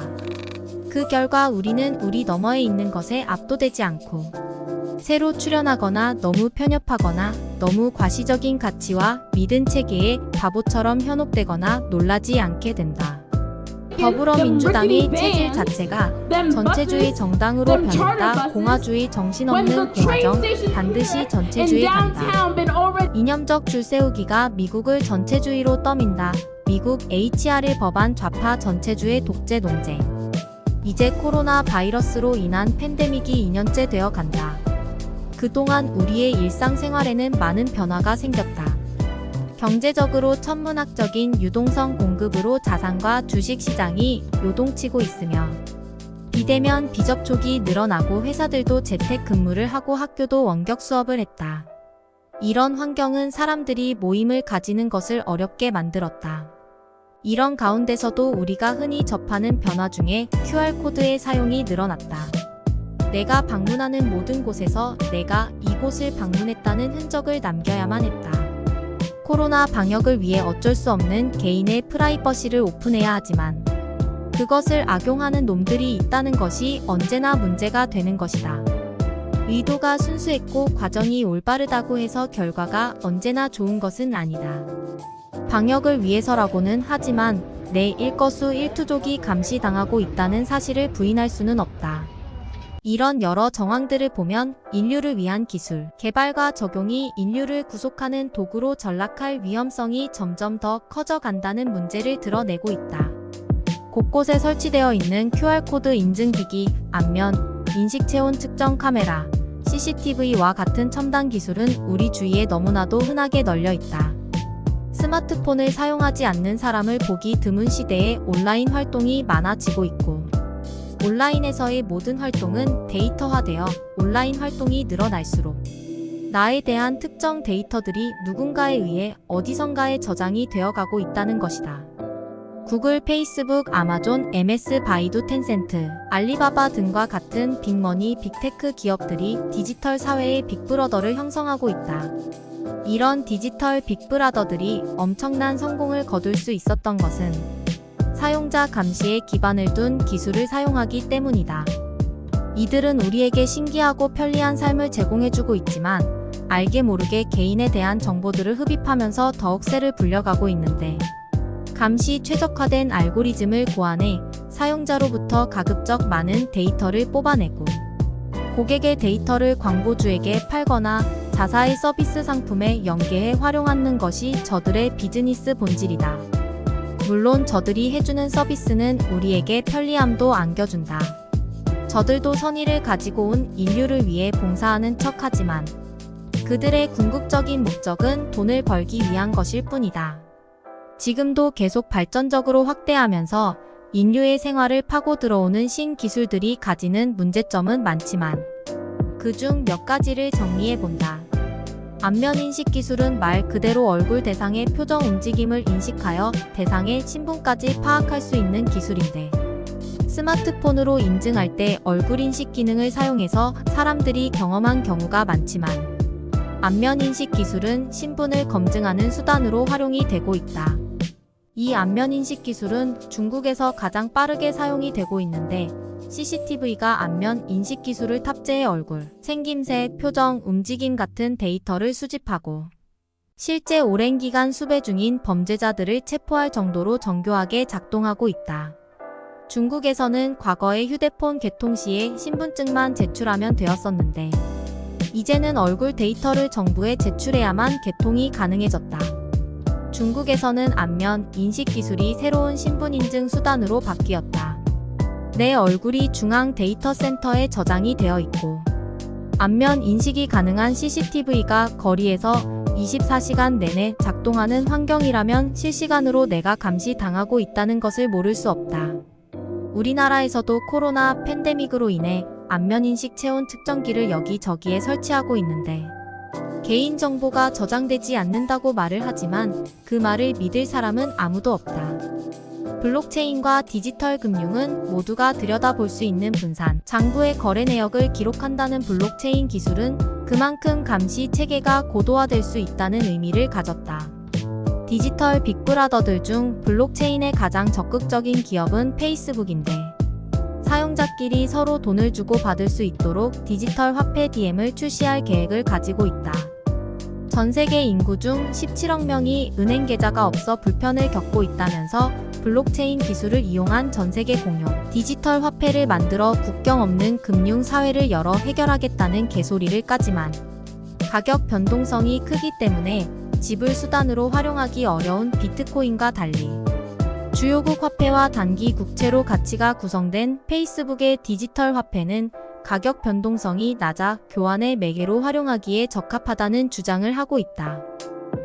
그 결과 우리는 우리 너머에 있는 것에 압도되지 않고 새로 출현하거나 너무 편협하거나 너무 과시적인 가치와 믿은 체계에 바보처럼 현혹되거나 놀라지 않게 된다. 더불어민주당의 체질 자체가 전체주의 정당으로 변했다. 공화주의 정신없는 공화정, 반드시 전체주의 간다. 이념적 줄세우기가 미국을 전체주의로 떠민다. 미국 HR을 법안 좌파 전체주의 독재 논쟁. 이제 코로나 바이러스로 인한 팬데믹이 2년째 되어 간다. 그동안 우리의 일상생활에는 많은 변화가 생겼다. 경제적으로 천문학적인 유동성 공급으로 자산과 주식 시장이 요동치고 있으며 비대면 비접촉이 늘어나고 회사들도 재택 근무를 하고 학교도 원격 수업을 했다. 이런 환경은 사람들이 모임을 가지는 것을 어렵게 만들었다. 이런 가운데서도 우리가 흔히 접하는 변화 중에 QR코드의 사용이 늘어났다. 내가 방문하는 모든 곳에서 내가 이곳을 방문했다는 흔적을 남겨야만 했다. 코로나 방역을 위해 어쩔 수 없는 개인의 프라이버시를 오픈해야 하지만 그것을 악용하는 놈들이 있다는 것이 언제나 문제가 되는 것이다. 의도가 순수했고 과정이 올바르다고 해서 결과가 언제나 좋은 것은 아니다. 방역을 위해서라고는 하지만 내 일거수일투족이 감시당하고 있다는 사실을 부인할 수는 없다. 이런 여러 정황들을 보면 인류를 위한 기술, 개발과 적용이 인류를 구속하는 도구로 전락할 위험성이 점점 더 커져간다는 문제를 드러내고 있다. 곳곳에 설치되어 있는 QR코드 인증기기, 안면, 인식체온 측정 카메라, CCTV와 같은 첨단 기술은 우리 주위에 너무나도 흔하게 널려 있다. 스마트폰을 사용하지 않는 사람을 보기 드문 시대에 온라인 활동이 많아지고 있고 온라인에서의 모든 활동은 데이터화되어 온라인 활동이 늘어날수록 나에 대한 특정 데이터들이 누군가에 의해 어디선가에 저장이 되어가고 있다는 것이다. 구글, 페이스북, 아마존, MS, 바이두, 텐센트, 알리바바 등과 같은 빅머니, 빅테크 기업들이 디지털 사회의 빅브러더를 형성하고 있다. 이런 디지털 빅브라더들이 엄청난 성공을 거둘 수 있었던 것은 사용자 감시에 기반을 둔 기술을 사용하기 때문이다. 이들은 우리에게 신기하고 편리한 삶을 제공해주고 있지만 알게 모르게 개인에 대한 정보들을 흡입하면서 더욱 세를 불려가고 있는데 감시 최적화된 알고리즘을 고안해 사용자로부터 가급적 많은 데이터를 뽑아내고 고객의 데이터를 광고주에게 팔거나 자사의 서비스 상품에 연계해 활용하는 것이 저들의 비즈니스 본질이다. 물론 저들이 해주는 서비스는 우리에게 편리함도 안겨준다. 저들도 선의를 가지고 온 인류를 위해 봉사하는 척하지만 그들의 궁극적인 목적은 돈을 벌기 위한 것일 뿐이다. 지금도 계속 발전적으로 확대하면서 인류의 생활을 파고 들어오는 신기술들이 가지는 문제점은 많지만 그중 몇 가지를 정리해본다. 안면인식 기술은 말 그대로 얼굴 대상의 표정 움직임을 인식하여 대상의 신분까지 파악할 수 있는 기술인데 스마트폰으로 인증할 때 얼굴인식 기능을 사용해서 사람들이 경험한 경우가 많지만 안면인식 기술은 신분을 검증하는 수단으로 활용이 되고 있다. 이 안면인식 기술은 중국에서 가장 빠르게 사용이 되고 있는데 CCTV가 안면 인식 기술을 탑재해 얼굴, 생김새, 표정, 움직임 같은 데이터를 수집하고 실제 오랜 기간 수배 중인 범죄자들을 체포할 정도로 정교하게 작동하고 있다. 중국에서는 과거에 휴대폰 개통 시에 신분증만 제출하면 되었었는데 이제는 얼굴 데이터를 정부에 제출해야만 개통이 가능해졌다. 중국에서는 안면 인식 기술이 새로운 신분 인증 수단으로 바뀌었다. 내 얼굴이 중앙 데이터 센터에 저장이 되어 있고 안면 인식이 가능한 CCTV가 거리에서 24시간 내내 작동하는 환경이라면 실시간으로 내가 감시당하고 있다는 것을 모를 수 없다. 우리나라에서도 코로나 팬데믹으로 인해 안면인식 체온 측정기를 여기저기에 설치하고 있는데 개인정보가 저장되지 않는다고 말을 하지만 그 말을 믿을 사람은 아무도 없다. 블록체인과 디지털 금융은 모두가 들여다볼 수 있는 분산, 장부의 거래 내역을 기록한다는 블록체인 기술은 그만큼 감시 체계가 고도화될 수 있다는 의미를 가졌다. 디지털 빅브라더들 중 블록체인에 가장 적극적인 기업은 페이스북인데 사용자끼리 서로 돈을 주고 받을 수 있도록 디지털 화폐 DM을 출시할 계획을 가지고 있다. 전 세계 인구 중 17억 명이 은행 계좌가 없어 불편을 겪고 있다면서 블록체인 기술을 이용한 전 세계 공용 디지털 화폐를 만들어 국경 없는 금융 사회를 열어 해결하겠다는 개소리를 까지만 가격 변동성이 크기 때문에 지불 수단으로 활용하기 어려운 비트코인과 달리 주요국 화폐와 단기 국채로 가치가 구성된 페이스북의 디지털 화폐는 가격 변동성이 낮아 교환의 매개로 활용하기에 적합하다는 주장을 하고 있다.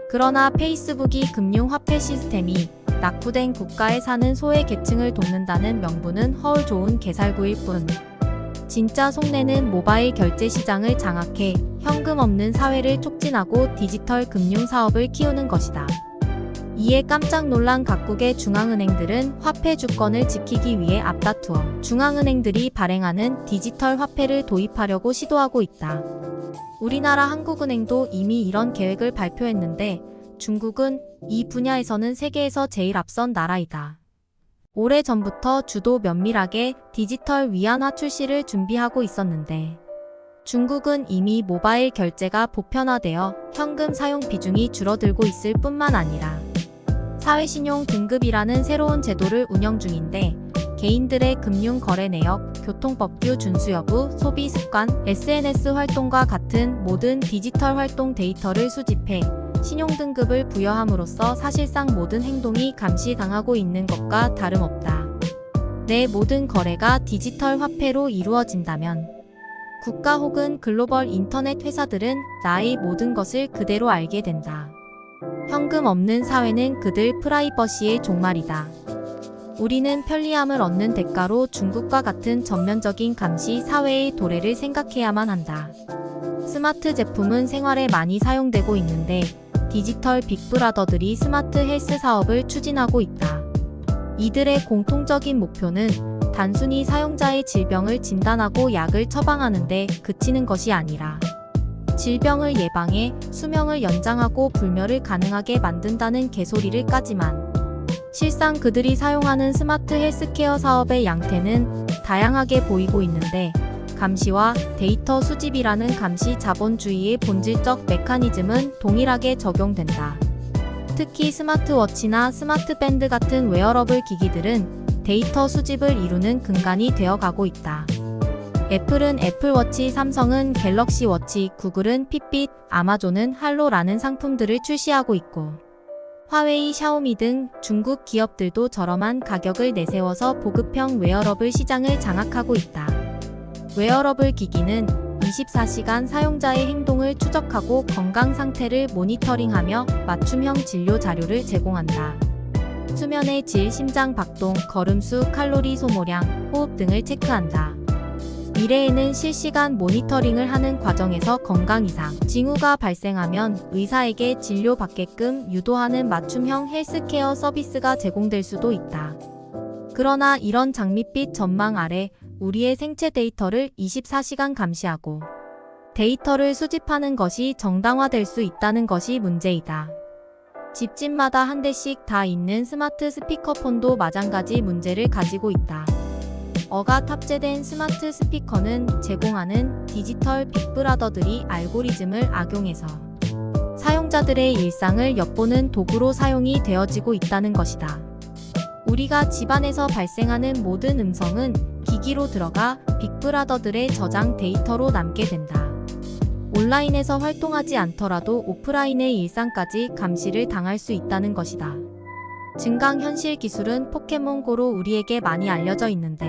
그러나 페이스북이 금융화폐 시스템이 낙후된 국가에 사는 소외 계층을 돕는다는 명분은 허울 좋은 개살구일 뿐 진짜 속내는 모바일 결제 시장을 장악해 현금 없는 사회를 촉진하고 디지털 금융 사업을 키우는 것이다. 이에 깜짝 놀란 각국의 중앙은행들은 화폐 주권을 지키기 위해 앞다투어 중앙은행들이 발행하는 디지털 화폐를 도입하려고 시도하고 있다. 우리나라 한국은행도 이미 이런 계획을 발표했는데 중국은 이 분야에서는 세계에서 제일 앞선 나라이다. 오래전부터 주도 면밀하게 디지털 위안화 출시를 준비하고 있었는데 중국은 이미 모바일 결제가 보편화되어 현금 사용 비중이 줄어들고 있을 뿐만 아니라 사회신용 등급이라는 새로운 제도를 운영 중인데 개인들의 금융 거래 내역, 교통법규 준수 여부, 소비 습관, SNS 활동과 같은 모든 디지털 활동 데이터를 수집해 신용등급을 부여함으로써 사실상 모든 행동이 감시당하고 있는 것과 다름없다. 내 모든 거래가 디지털 화폐로 이루어진다면 국가 혹은 글로벌 인터넷 회사들은 나의 모든 것을 그대로 알게 된다. 현금 없는 사회는 그들 프라이버시의 종말이다. 우리는 편리함을 얻는 대가로 중국과 같은 전면적인 감시 사회의 도래를 생각해야만 한다. 스마트 제품은 생활에 많이 사용되고 있는데 디지털 빅브라더들이 스마트 헬스 사업을 추진하고 있다. 이들의 공통적인 목표는 단순히 사용자의 질병을 진단하고 약을 처방하는 데 그치는 것이 아니라 질병을 예방해 수명을 연장하고 불멸을 가능하게 만든다는 개소리를 까지만 실상 그들이 사용하는 스마트 헬스케어 사업의 양태는 다양하게 보이고 있는데 감시와 데이터 수집이라는 감시 자본주의의 본질적 메커니즘은 동일하게 적용된다. 특히 스마트워치나 스마트밴드 같은 웨어러블 기기들은 데이터 수집을 이루는 근간이 되어가고 있다. 애플은 애플워치, 삼성은 갤럭시워치, 구글은 핏빗, 아마존은 할로라는 상품들을 출시하고 있고 화웨이, 샤오미 등 중국 기업들도 저렴한 가격을 내세워서 보급형 웨어러블 시장을 장악하고 있다. 웨어러블 기기는 24시간 사용자의 행동을 추적하고 건강 상태를 모니터링하며 맞춤형 진료 자료를 제공한다. 수면의 질, 심장 박동, 걸음수, 칼로리 소모량, 호흡 등을 체크한다. 미래에는 실시간 모니터링을 하는 과정에서 건강 이상, 징후가 발생하면 의사에게 진료받게끔 유도하는 맞춤형 헬스케어 서비스가 제공될 수도 있다. 그러나 이런 장밋빛 전망 아래 우리의 생체 데이터를 24시간 감시하고 데이터를 수집하는 것이 정당화될 수 있다는 것이 문제이다. 집집마다 한 대씩 다 있는 스마트 스피커폰도 마찬가지 문제를 가지고 있다. 어가 탑재된 스마트 스피커는 제공하는 디지털 빅브라더들이 알고리즘을 악용해서 사용자들의 일상을 엿보는 도구로 사용이 되어지고 있다는 것이다. 우리가 집안에서 발생하는 모든 음성은 기기로 들어가 빅브라더들의 저장 데이터로 남게 된다. 온라인에서 활동하지 않더라도 오프라인의 일상까지 감시를 당할 수 있다는 것이다. 증강현실 기술은 포켓몬고로 우리에게 많이 알려져 있는데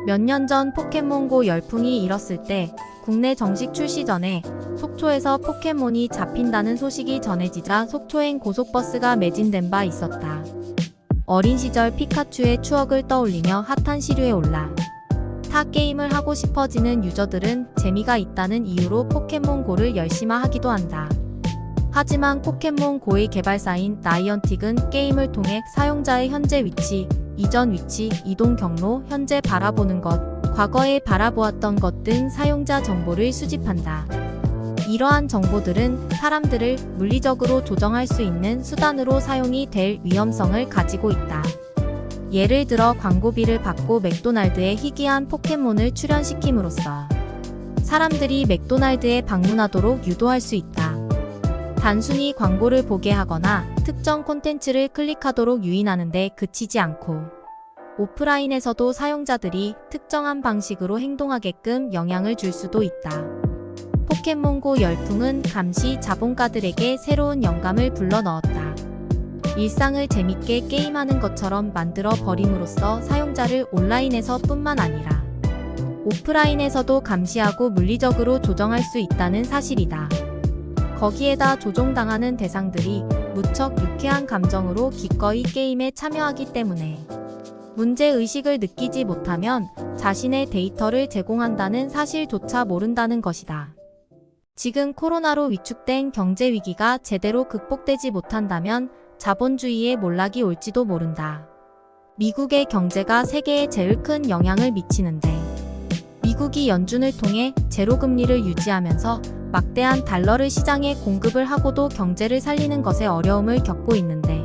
몇 년 전 포켓몬고 열풍이 일었을 때 국내 정식 출시 전에 속초에서 포켓몬이 잡힌다는 소식이 전해지자 속초행 고속버스가 매진된 바 있었다. 어린 시절 피카츄의 추억을 떠올리며 핫한 시류에 올라 타 게임을 하고 싶어지는 유저들은 재미가 있다는 이유로 포켓몬고를 열심화하기도 한다. 하지만 포켓몬고의 개발사인 나이언틱은 게임을 통해 사용자의 현재 위치, 이전 위치, 이동 경로, 현재 바라보는 것, 과거에 바라보았던 것 등 사용자 정보를 수집한다. 이러한 정보들은 사람들을 물리적으로 조정할 수 있는 수단으로 사용이 될 위험성을 가지고 있다. 예를 들어 광고비를 받고 맥도날드에 희귀한 포켓몬을 출연시킴으로써 사람들이 맥도날드에 방문하도록 유도할 수 있다. 단순히 광고를 보게 하거나 특정 콘텐츠를 클릭하도록 유인하는 데 그치지 않고 오프라인에서도 사용자들이 특정한 방식으로 행동하게끔 영향을 줄 수도 있다. 포켓몬고 열풍은 감시 자본가들에게 새로운 영감을 불러넣었다. 일상을 재밌게 게임하는 것처럼 만들어 버림으로써 사용자를 온라인에서 뿐만 아니라 오프라인에서도 감시하고 물리적으로 조정할 수 있다는 사실이다. 거기에다 조종당하는 대상들이 무척 유쾌한 감정으로 기꺼이 게임에 참여하기 때문에 문제의식을 느끼지 못하면 자신의 데이터를 제공한다는 사실조차 모른다는 것이다. 지금 코로나로 위축된 경제 위기가 제대로 극복되지 못한다면 자본주의의 몰락이 올지도 모른다. 미국의 경제가 세계에 제일 큰 영향을 미치는데 미국이 연준을 통해 제로금리를 유지하면서 막대한 달러를 시장에 공급을 하고도 경제를 살리는 것에 어려움을 겪고 있는데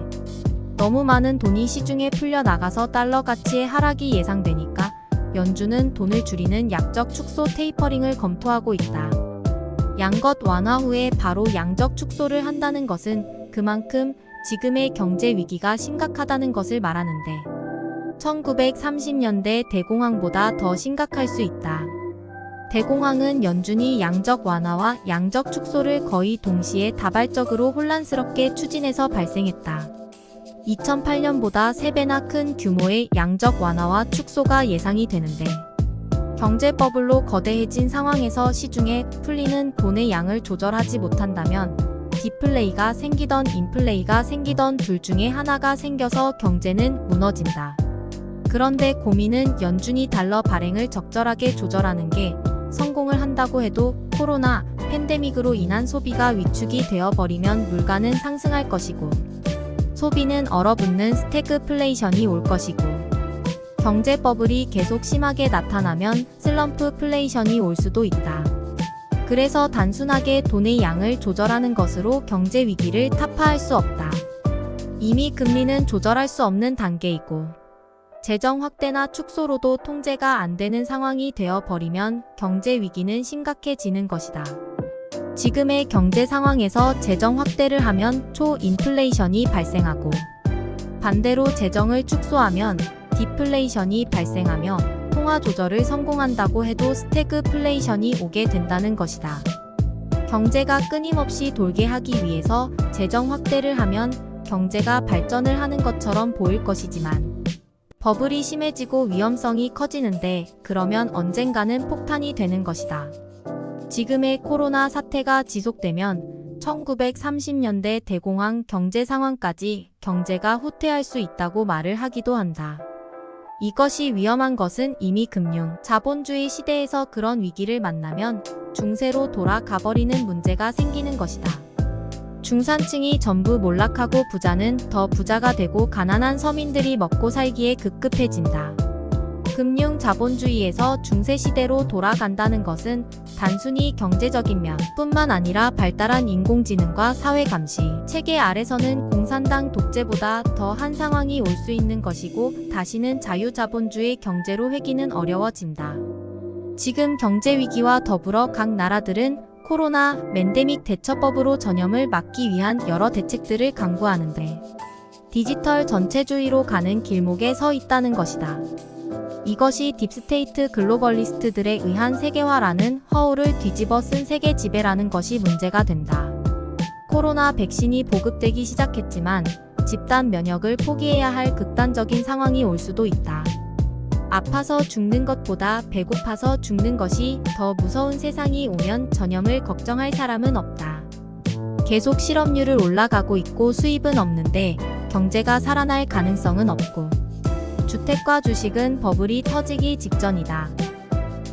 너무 많은 돈이 시중에 풀려나가서 달러 가치의 하락이 예상되니까 연준은 돈을 줄이는 약적 축소 테이퍼링을 검토하고 있다. 양것 완화 후에 바로 양적 축소를 한다는 것은 그만큼 지금의 경제 위기가 심각하다는 것을 말하는데 1930년대 대공황보다 더 심각할 수 있다. 대공황은 연준이 양적 완화와 양적 축소를 거의 동시에 다발적으로 혼란스럽게 추진해서 발생했다. 2008년보다 3배나 큰 규모의 양적 완화와 축소가 예상이 되는데 경제 버블로 거대해진 상황에서 시중에 풀리는 돈의 양을 조절하지 못한다면 디플레이가 생기던 인플레이가 생기던 둘 중에 하나가 생겨서 경제는 무너진다. 그런데 고민은 연준이 달러 발행을 적절하게 조절하는 게 성공을 한다고 해도 코로나 팬데믹으로 인한 소비가 위축이 되어버리면 물가는 상승할 것이고 소비는 얼어붙는 스태그플레이션이 올 것이고 경제 버블이 계속 심하게 나타나면 슬럼프플레이션이 올 수도 있다. 그래서 단순하게 돈의 양을 조절하는 것으로 경제 위기를 타파할 수 없다. 이미 금리는 조절할 수 없는 단계이고 재정 확대나 축소로도 통제가 안 되는 상황이 되어 버리면 경제 위기는 심각해지는 것이다. 지금의 경제 상황에서 재정 확대를 하면 초인플레이션이 발생하고 반대로 재정을 축소하면 디플레이션이 발생하며 통화 조절을 성공한다고 해도 스태그플레이션이 오게 된다는 것이다. 경제가 끊임없이 돌게 하기 위해서 재정 확대를 하면 경제가 발전을 하는 것처럼 보일 것이지만 버블이 심해지고 위험성이 커지는데 그러면 언젠가는 폭탄이 되는 것이다. 지금의 코로나 사태가 지속되면 1930년대 대공황 경제 상황까지 경제가 후퇴할 수 있다고 말을 하기도 한다. 이것이 위험한 것은 이미 금융, 자본주의 시대에서 그런 위기를 만나면 중세로 돌아가버리는 문제가 생기는 것이다. 중산층이 전부 몰락하고 부자는 더 부자가 되고 가난한 서민들이 먹고 살기에 급급해진다. 금융 자본주의에서 중세시대로 돌아간다는 것은 단순히 경제적인 면 뿐만 아니라 발달한 인공지능과 사회감시, 체계 아래서는 공산당 독재보다 더한 상황이 올 수 있는 것이고 다시는 자유자본주의 경제로 회귀는 어려워진다. 지금 경제위기와 더불어 각 나라들은 코로나 팬데믹 대처법으로 전염을 막기 위한 여러 대책들을 강구하는데 디지털 전체주의로 가는 길목에 서 있다는 것이다. 이것이 딥스테이트 글로벌리스트들에 의한 세계화라는 허울을 뒤집어 쓴 세계 지배라는 것이 문제가 된다. 코로나 백신이 보급되기 시작했지만 집단 면역을 포기해야 할 극단적인 상황이 올 수도 있다. 아파서 죽는 것보다 배고파서 죽는 것이 더 무서운 세상이 오면 전염을 걱정할 사람은 없다. 계속 실업률을 올라가고 있고 수입은 없는데 경제가 살아날 가능성은 없고 주택과 주식은 버블이 터지기 직전이다.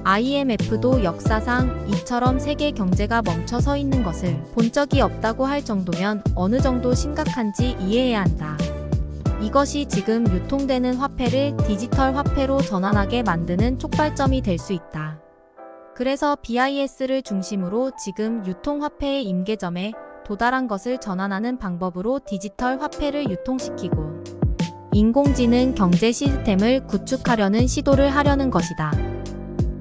IMF도 역사상 이처럼 세계 경제가 멈춰 서 있는 것을 본 적이 없다고 할 정도면 어느 정도 심각한지 이해해야 한다. 이것이 지금 유통되는 화폐를 디지털 화폐로 전환하게 만드는 촉발점이 될 수 있다. 그래서 BIS를 중심으로 지금 유통화폐의 임계점에 도달한 것을 전환하는 방법으로 디지털 화폐를 유통시키고 인공지능 경제 시스템을 구축하려는 시도를 하려는 것이다.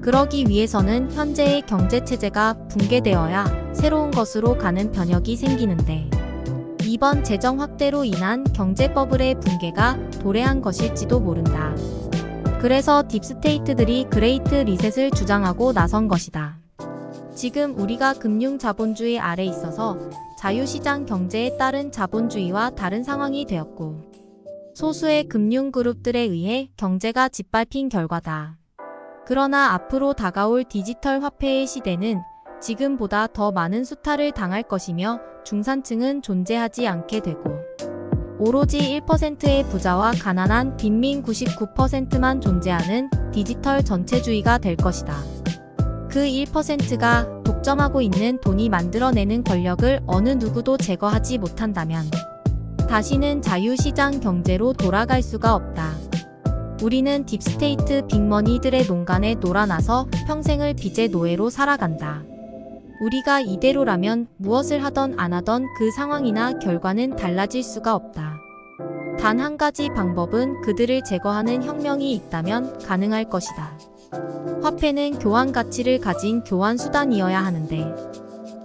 그러기 위해서는 현재의 경제체제가 붕괴되어야 새로운 것으로 가는 변혁이 생기는데 이번 재정 확대로 인한 경제 버블의 붕괴가 도래한 것일지도 모른다. 그래서 딥스테이트들이 그레이트 리셋을 주장하고 나선 것이다. 지금 우리가 금융 자본주의 아래 있어서 자유시장 경제에 따른 자본주의와 다른 상황이 되었고 소수의 금융그룹들에 의해 경제가 짓밟힌 결과다. 그러나 앞으로 다가올 디지털 화폐의 시대는 지금보다 더 많은 수탈을 당할 것이며 중산층은 존재하지 않게 되고 오로지 1%의 부자와 가난한 빈민 99%만 존재하는 디지털 전체주의가 될 것이다. 그 1%가 독점하고 있는 돈이 만들어내는 권력을 어느 누구도 제거하지 못한다면 다시는 자유시장 경제로 돌아갈 수가 없다. 우리는 딥스테이트 빅머니들의 농간에 놀아나서 평생을 빚의 노예로 살아간다. 우리가 이대로라면 무엇을 하던 안 하던 그 상황이나 결과는 달라질 수가 없다. 단 한 가지 방법은 그들을 제거하는 혁명이 있다면 가능할 것이다. 화폐는 교환 가치를 가진 교환 수단이어야 하는데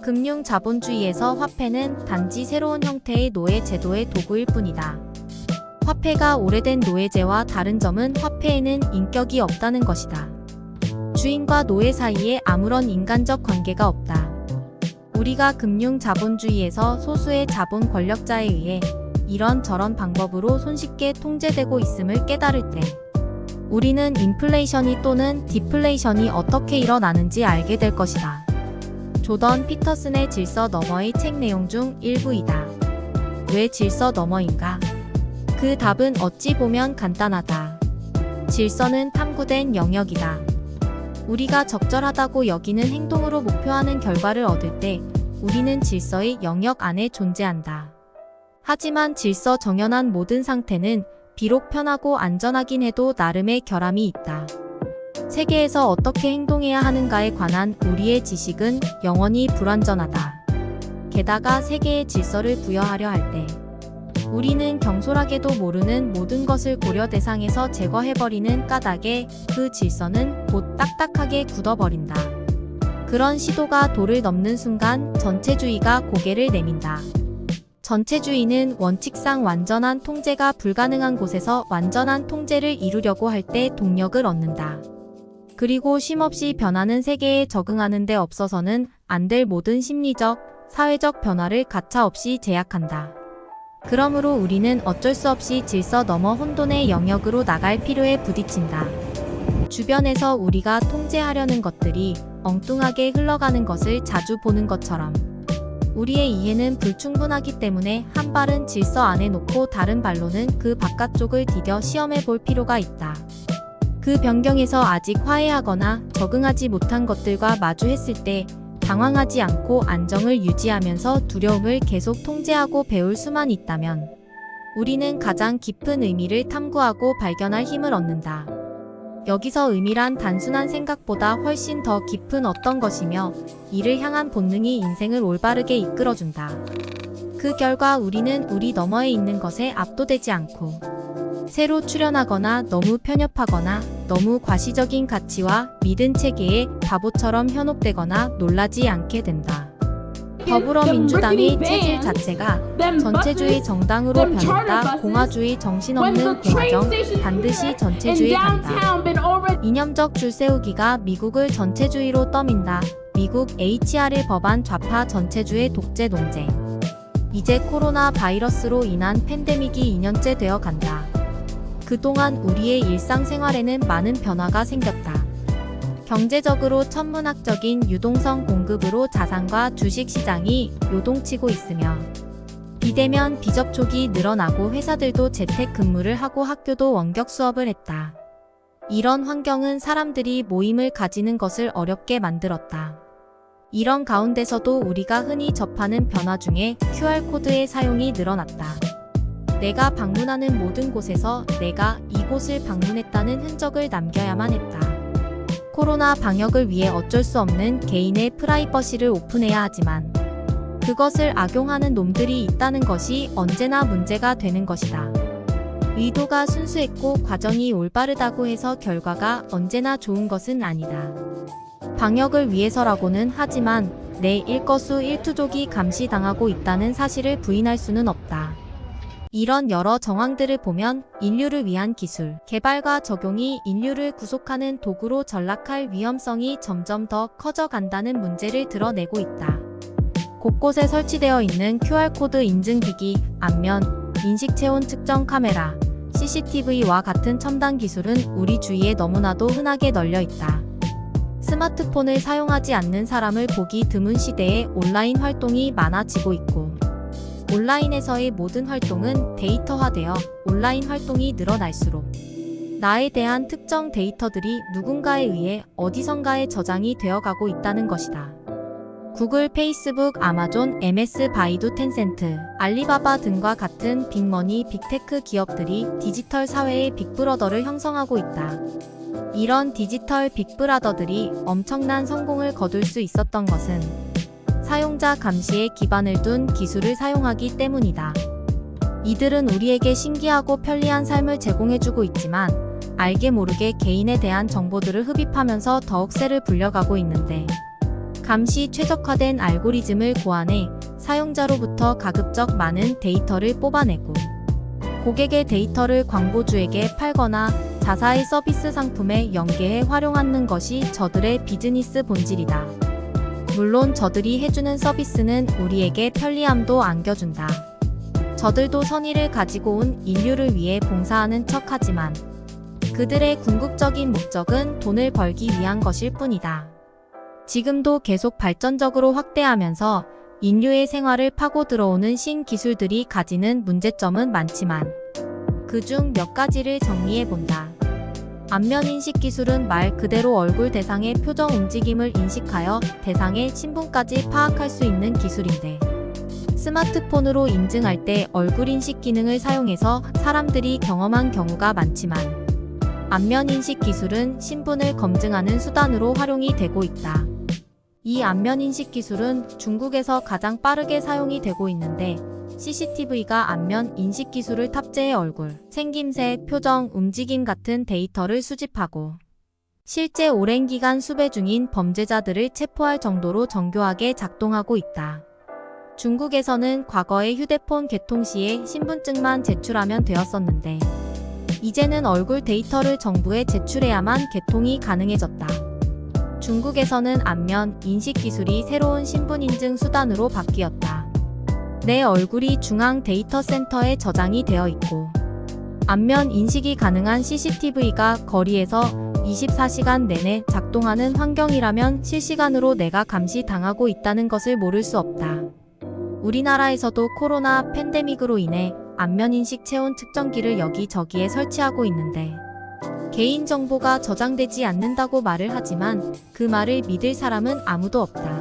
금융 자본주의에서 화폐는 단지 새로운 형태의 노예 제도의 도구일 뿐이다. 화폐가 오래된 노예제와 다른 점은 화폐에는 인격이 없다는 것이다. 주인과 노예 사이에 아무런 인간적 관계가 없다. 우리가 금융 자본주의에서 소수의 자본 권력자에 의해 이런저런 방법으로 손쉽게 통제되고 있음을 깨달을 때 우리는 인플레이션이 또는 디플레이션이 어떻게 일어나는지 알게 될 것이다. 조던 피터슨의 질서 너머의 책 내용 중 일부이다. 왜 질서 너머인가? 그 답은 어찌 보면 간단하다. 질서는 탐구된 영역이다. 우리가 적절하다고 여기는 행동으로 목표하는 결과를 얻을 때 우리는 질서의 영역 안에 존재한다. 하지만 질서 정연한 모든 상태는 비록 편하고 안전하긴 해도 나름의 결함이 있다. 세계에서 어떻게 행동해야 하는가에 관한 우리의 지식은 영원히 불완전하다. 게다가 세계에 질서를 부여하려 할 때 우리는 경솔하게도 모르는 모든 것을 고려 대상에서 제거해버리는 까닭에 그 질서는 곧 딱딱하게 굳어버린다. 그런 시도가 도를 넘는 순간 전체주의가 고개를 내민다. 전체주의는 원칙상 완전한 통제가 불가능한 곳에서 완전한 통제를 이루려고 할 때 동력을 얻는다. 그리고 쉼없이 변하는 세계에 적응하는 데 없어서는 안 될 모든 심리적, 사회적 변화를 가차없이 제약한다. 그러므로 우리는 어쩔 수 없이 질서 너머 혼돈의 영역으로 나갈 필요에 부딪힌다. 주변에서 우리가 통제하려는 것들이 엉뚱하게 흘러가는 것을 자주 보는 것처럼 우리의 이해는 불충분하기 때문에 한 발은 질서 안에 놓고 다른 발로는 그 바깥쪽을 디뎌 시험해 볼 필요가 있다. 그 변경에서 아직 화해하거나 적응하지 못한 것들과 마주했을 때 당황하지 않고 안정을 유지하면서 두려움을 계속 통제하고 배울 수만 있다면 우리는 가장 깊은 의미를 탐구하고 발견할 힘을 얻는다. 여기서 의미란 단순한 생각보다 훨씬 더 깊은 어떤 것이며 이를 향한 본능이 인생을 올바르게 이끌어준다. 그 결과 우리는 우리 너머에 있는 것에 압도되지 않고 새로 출현하거나 너무 편협하거나 너무 과시적인 가치와 믿은 체계에 바보처럼 현혹되거나 놀라지 않게 된다. 더불어민주당의 체질 자체가 전체주의 정당으로 변했다. 공화주의 정신없는 공화정, 반드시 전체주의 간다. 이념적 줄세우기가 미국을 전체주의로 떠민다. 미국 HR의 법안 좌파 전체주의 독재 논쟁. 이제 코로나 바이러스로 인한 팬데믹이 2년째 되어 간다. 그동안 우리의 일상생활에는 많은 변화가 생겼다. 경제적으로 천문학적인 유동성 공급으로 자산과 주식시장이 요동치고 있으며 비대면 비접촉이 늘어나고 회사들도 재택근무를 하고 학교도 원격 수업을 했다. 이런 환경은 사람들이 모임을 가지는 것을 어렵게 만들었다. 이런 가운데서도 우리가 흔히 접하는 변화 중에 QR코드의 사용이 늘어났다. 내가 방문하는 모든 곳에서 내가 이곳을 방문했다는 흔적을 남겨야만 했다. 코로나 방역을 위해 어쩔 수 없는 개인의 프라이버시를 오픈해야 하지만 그것을 악용하는 놈들이 있다는 것이 언제나 문제가 되는 것이다. 의도가 순수했고 과정이 올바르다고 해서 결과가 언제나 좋은 것은 아니다. 방역을 위해서라고는 하지만 내 일거수 일투족이 감시당하고 있다는 사실을 부인할 수는 없다. 이런 여러 정황들을 보면 인류를 위한 기술, 개발과 적용이 인류를 구속하는 도구로 전락할 위험성이 점점 더 커져간다는 문제를 드러내고 있다. 곳곳에 설치되어 있는 QR코드 인증기기, 안면, 인식체온 측정 카메라, CCTV와 같은 첨단 기술은 우리 주위에 너무나도 흔하게 널려 있다. 스마트폰을 사용하지 않는 사람을 보기 드문 시대에 온라인 활동이 많아지고 있고 온라인에서의 모든 활동은 데이터화되어 온라인 활동이 늘어날수록 나에 대한 특정 데이터들이 누군가에 의해 어디선가에 저장이 되어가고 있다는 것이다. 구글, 페이스북, 아마존, MS, 바이두, 텐센트, 알리바바 등과 같은 빅머니, 빅테크 기업들이 디지털 사회의 빅브러더를 형성하고 있다. 이런 디지털 빅브라더들이 엄청난 성공을 거둘 수 있었던 것은 사용자 감시에 기반을 둔 기술을 사용하기 때문이다. 이들은 우리에게 신기하고 편리한 삶을 제공해주고 있지만 알게 모르게 개인에 대한 정보들을 흡입하면서 더욱 세를 불려가고 있는데, 감시 최적화된 알고리즘을 고안해 사용자로부터 가급적 많은 데이터를 뽑아내고 고객의 데이터를 광고주에게 팔거나 자사의 서비스 상품에 연계해 활용하는 것이 저들의 비즈니스 본질이다. 물론 저들이 해주는 서비스는 우리에게 편리함도 안겨준다. 저들도 선의를 가지고 온 인류를 위해 봉사하는 척하지만 그들의 궁극적인 목적은 돈을 벌기 위한 것일 뿐이다. 지금도 계속 발전적으로 확대하면서 인류의 생활을 파고 들어오는 신기술들이 가지는 문제점은 많지만 그중 몇 가지를 정리해본다. 안면인식 기술은 말 그대로 얼굴 대상의 표정 움직임을 인식하여 대상의 신분까지 파악할 수 있는 기술인데, 스마트폰으로 인증할 때 얼굴 인식 기능을 사용해서 사람들이 경험한 경우가 많지만 안면인식 기술은 신분을 검증하는 수단으로 활용이 되고 있다. 이 안면인식 기술은 중국에서 가장 빠르게 사용이 되고 있는데, CCTV가 안면 인식 기술을 탑재해 얼굴, 생김새, 표정, 움직임 같은 데이터를 수집하고 실제 오랜 기간 수배 중인 범죄자들을 체포할 정도로 정교하게 작동하고 있다. 중국에서는 과거에 휴대폰 개통 시에 신분증만 제출하면 되었었는데, 이제는 얼굴 데이터를 정부에 제출해야만 개통이 가능해졌다. 중국에서는 안면 인식 기술이 새로운 신분 인증 수단으로 바뀌었다. 내 얼굴이 중앙 데이터 센터에 저장이 되어 있고, 안면 인식이 가능한 CCTV가 거리에서 24시간 내내 작동하는 환경이라면 실시간으로 내가 감시당하고 있다는 것을 모를 수 없다. 우리나라에서도 코로나 팬데믹으로 인해 안면인식 체온 측정기를 여기저기에 설치하고 있는데, 개인정보가 저장되지 않는다고 말을 하지만 그 말을 믿을 사람은 아무도 없다.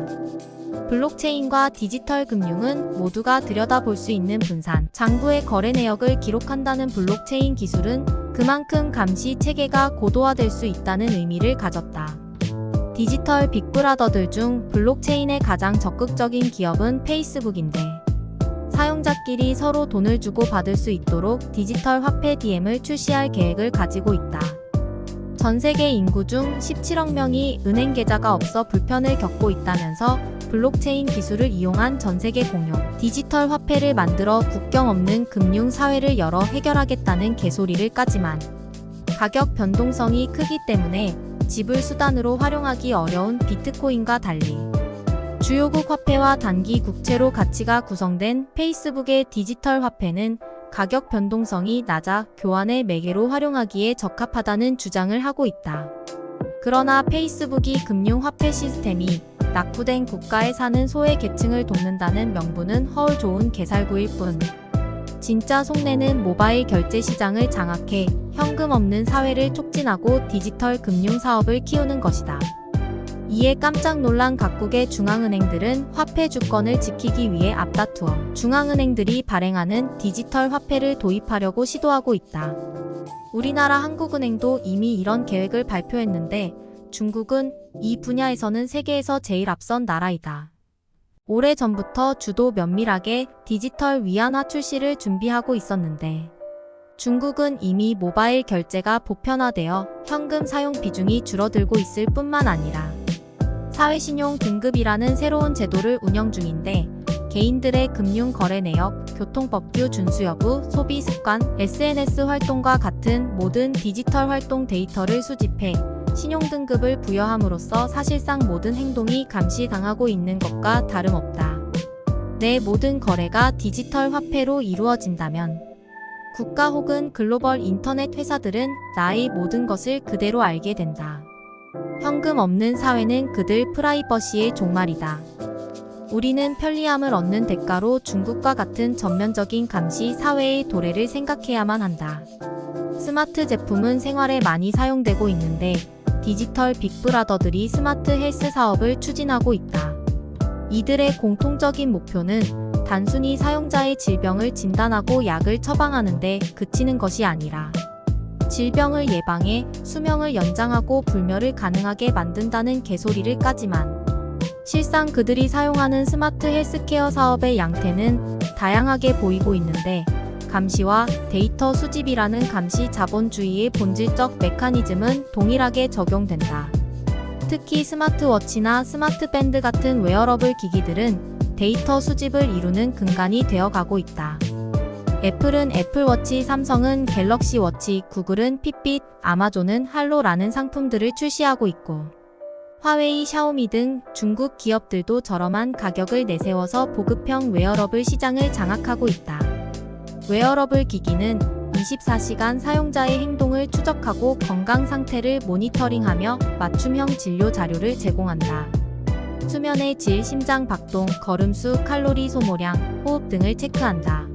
블록체인과 디지털 금융은 모두가 들여다볼 수 있는 분산, 장부의 거래 내역을 기록한다는 블록체인 기술은 그만큼 감시 체계가 고도화될 수 있다는 의미를 가졌다. 디지털 빅브라더들 중 블록체인에 가장 적극적인 기업은 페이스북인데, 사용자끼리 서로 돈을 주고 받을 수 있도록 디지털 화폐 DM을 출시할 계획을 가지고 있다. 전 세계 인구 중 17억 명이 은행 계좌가 없어 불편을 겪고 있다면서 블록체인 기술을 이용한 전 세계 공용 디지털 화폐를 만들어 국경 없는 금융 사회를 열어 해결하겠다는 개소리를 까지만, 가격 변동성이 크기 때문에 지불 수단으로 활용하기 어려운 비트코인과 달리 주요국 화폐와 단기 국채로 가치가 구성된 페이스북의 디지털 화폐는 가격 변동성이 낮아 교환의 매개로 활용하기에 적합하다는 주장을 하고 있다. 그러나 페이스북이 금융화폐 시스템이 낙후된 국가에 사는 소외 계층을 돕는다는 명분은 허울 좋은 개살구일 뿐, 진짜 속내는 모바일 결제 시장을 장악해 현금 없는 사회를 촉진하고 디지털 금융 사업을 키우는 것이다. 이에 깜짝 놀란 각국의 중앙은행들은 화폐 주권을 지키기 위해 앞다투어 중앙은행들이 발행하는 디지털 화폐를 도입하려고 시도하고 있다. 우리나라 한국은행도 이미 이런 계획을 발표했는데, 중국은 이 분야에서는 세계에서 제일 앞선 나라이다. 오래전부터 주도 면밀하게 디지털 위안화 출시를 준비하고 있었는데, 중국은 이미 모바일 결제가 보편화되어 현금 사용 비중이 줄어들고 있을 뿐만 아니라 사회신용 등급이라는 새로운 제도를 운영 중인데, 개인들의 금융 거래 내역, 교통법규 준수 여부, 소비 습관, SNS 활동과 같은 모든 디지털 활동 데이터를 수집해 신용등급을 부여함으로써 사실상 모든 행동이 감시당하고 있는 것과 다름없다. 내 모든 거래가 디지털 화폐로 이루어진다면 국가 혹은 글로벌 인터넷 회사들은 나의 모든 것을 그대로 알게 된다. 현금 없는 사회는 그들 프라이버시의 종말이다. 우리는 편리함을 얻는 대가로 중국과 같은 전면적인 감시 사회의 도래를 생각해야만 한다. 스마트 제품은 생활에 많이 사용되고 있는데 디지털 빅브라더들이 스마트 헬스 사업을 추진하고 있다. 이들의 공통적인 목표는 단순히 사용자의 질병을 진단하고 약을 처방하는 데 그치는 것이 아니라 질병을 예방해 수명을 연장하고 불멸을 가능하게 만든다는 개소리를 까지만 실상 그들이 사용하는 스마트 헬스케어 사업의 양태는 다양하게 보이고 있는데 감시와 데이터 수집이라는 감시 자본주의의 본질적 메커니즘은 동일하게 적용된다. 특히 스마트워치나 스마트밴드 같은 웨어러블 기기들은 데이터 수집을 이루는 근간이 되어가고 있다. 애플은 애플워치, 삼성은 갤럭시워치, 구글은 핏빗, 아마존은 할로라는 상품들을 출시하고 있고 화웨이, 샤오미 등 중국 기업들도 저렴한 가격을 내세워서 보급형 웨어러블 시장을 장악하고 있다. 웨어러블 기기는 24시간 사용자의 행동을 추적하고 건강 상태를 모니터링하며 맞춤형 진료 자료를 제공한다. 수면의 질, 심장 박동, 걸음수, 칼로리 소모량, 호흡 등을 체크한다.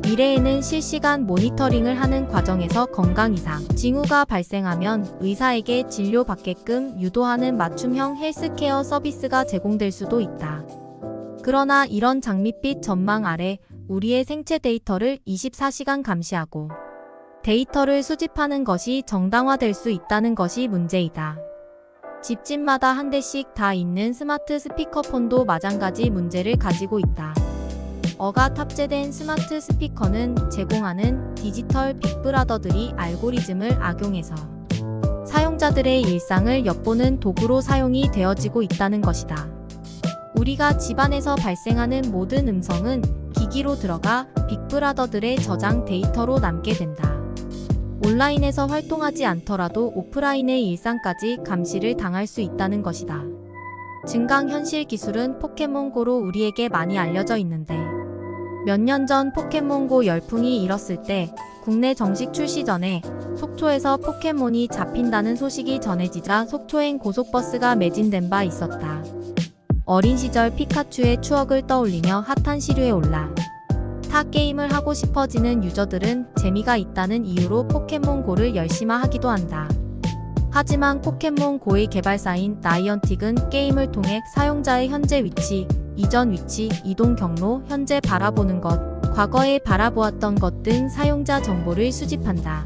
미래에는 실시간 모니터링을 하는 과정에서 건강 이상, 징후가 발생하면 의사에게 진료받게끔 유도하는 맞춤형 헬스케어 서비스가 제공될 수도 있다. 그러나 이런 장밋빛 전망 아래 우리의 생체 데이터를 24시간 감시하고 데이터를 수집하는 것이 정당화될 수 있다는 것이 문제이다. 집집마다 한 대씩 다 있는 스마트 스피커폰도 마찬가지 문제를 가지고 있다. 어가 탑재된 스마트 스피커는 제공하는 디지털 빅브라더들이 알고리즘을 악용해서 사용자들의 일상을 엿보는 도구로 사용이 되어지고 있다는 것이다. 우리가 집안에서 발생하는 모든 음성은 기기로 들어가 빅브라더들의 저장 데이터로 남게 된다. 온라인에서 활동하지 않더라도 오프라인의 일상까지 감시를 당할 수 있다는 것이다. 증강현실 기술은 포켓몬고로 우리에게 많이 알려져 있는데 몇 년 전 포켓몬고 열풍이 일었을 때 국내 정식 출시 전에 속초에서 포켓몬이 잡힌다는 소식이 전해지자 속초행 고속버스가 매진된 바 있었다. 어린 시절 피카츄의 추억을 떠올리며 핫한 시류에 올라 타 게임을 하고 싶어지는 유저들은 재미가 있다는 이유로 포켓몬고를 열심화하기도 한다. 하지만 포켓몬고의 개발사인 나이언틱은 게임을 통해 사용자의 현재 위치, 이전 위치, 이동 경로, 현재 바라보는 것, 과거에 바라보았던 것 등 사용자 정보를 수집한다.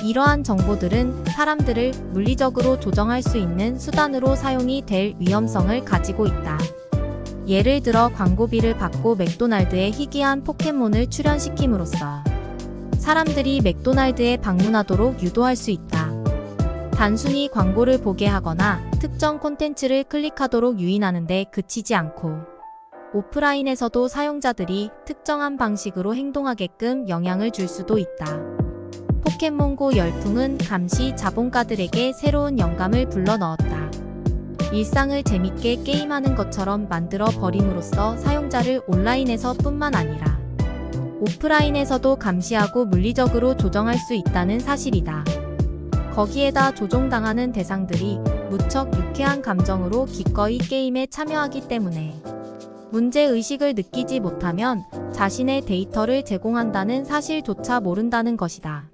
이러한 정보들은 사람들을 물리적으로 조정할 수 있는 수단으로 사용이 될 위험성을 가지고 있다. 예를 들어 광고비를 받고 맥도날드에 희귀한 포켓몬을 출연시킴으로써 사람들이 맥도날드에 방문하도록 유도할 수 있다. 단순히 광고를 보게 하거나 특정 콘텐츠를 클릭하도록 유인하는 데 그치지 않고 오프라인에서도 사용자들이 특정한 방식으로 행동하게끔 영향을 줄 수도 있다. 포켓몬고 열풍은 감시 자본가들에게 새로운 영감을 불러넣었다. 일상을 재밌게 게임하는 것처럼 만들어 버림으로써 사용자를 온라인에서 뿐만 아니라 오프라인에서도 감시하고 물리적으로 조정할 수 있다는 사실이다. 거기에다 조종당하는 대상들이 무척 유쾌한 감정으로 기꺼이 게임에 참여하기 때문에 문제의식을 느끼지 못하면 자신의 데이터를 제공한다는 사실조차 모른다는 것이다.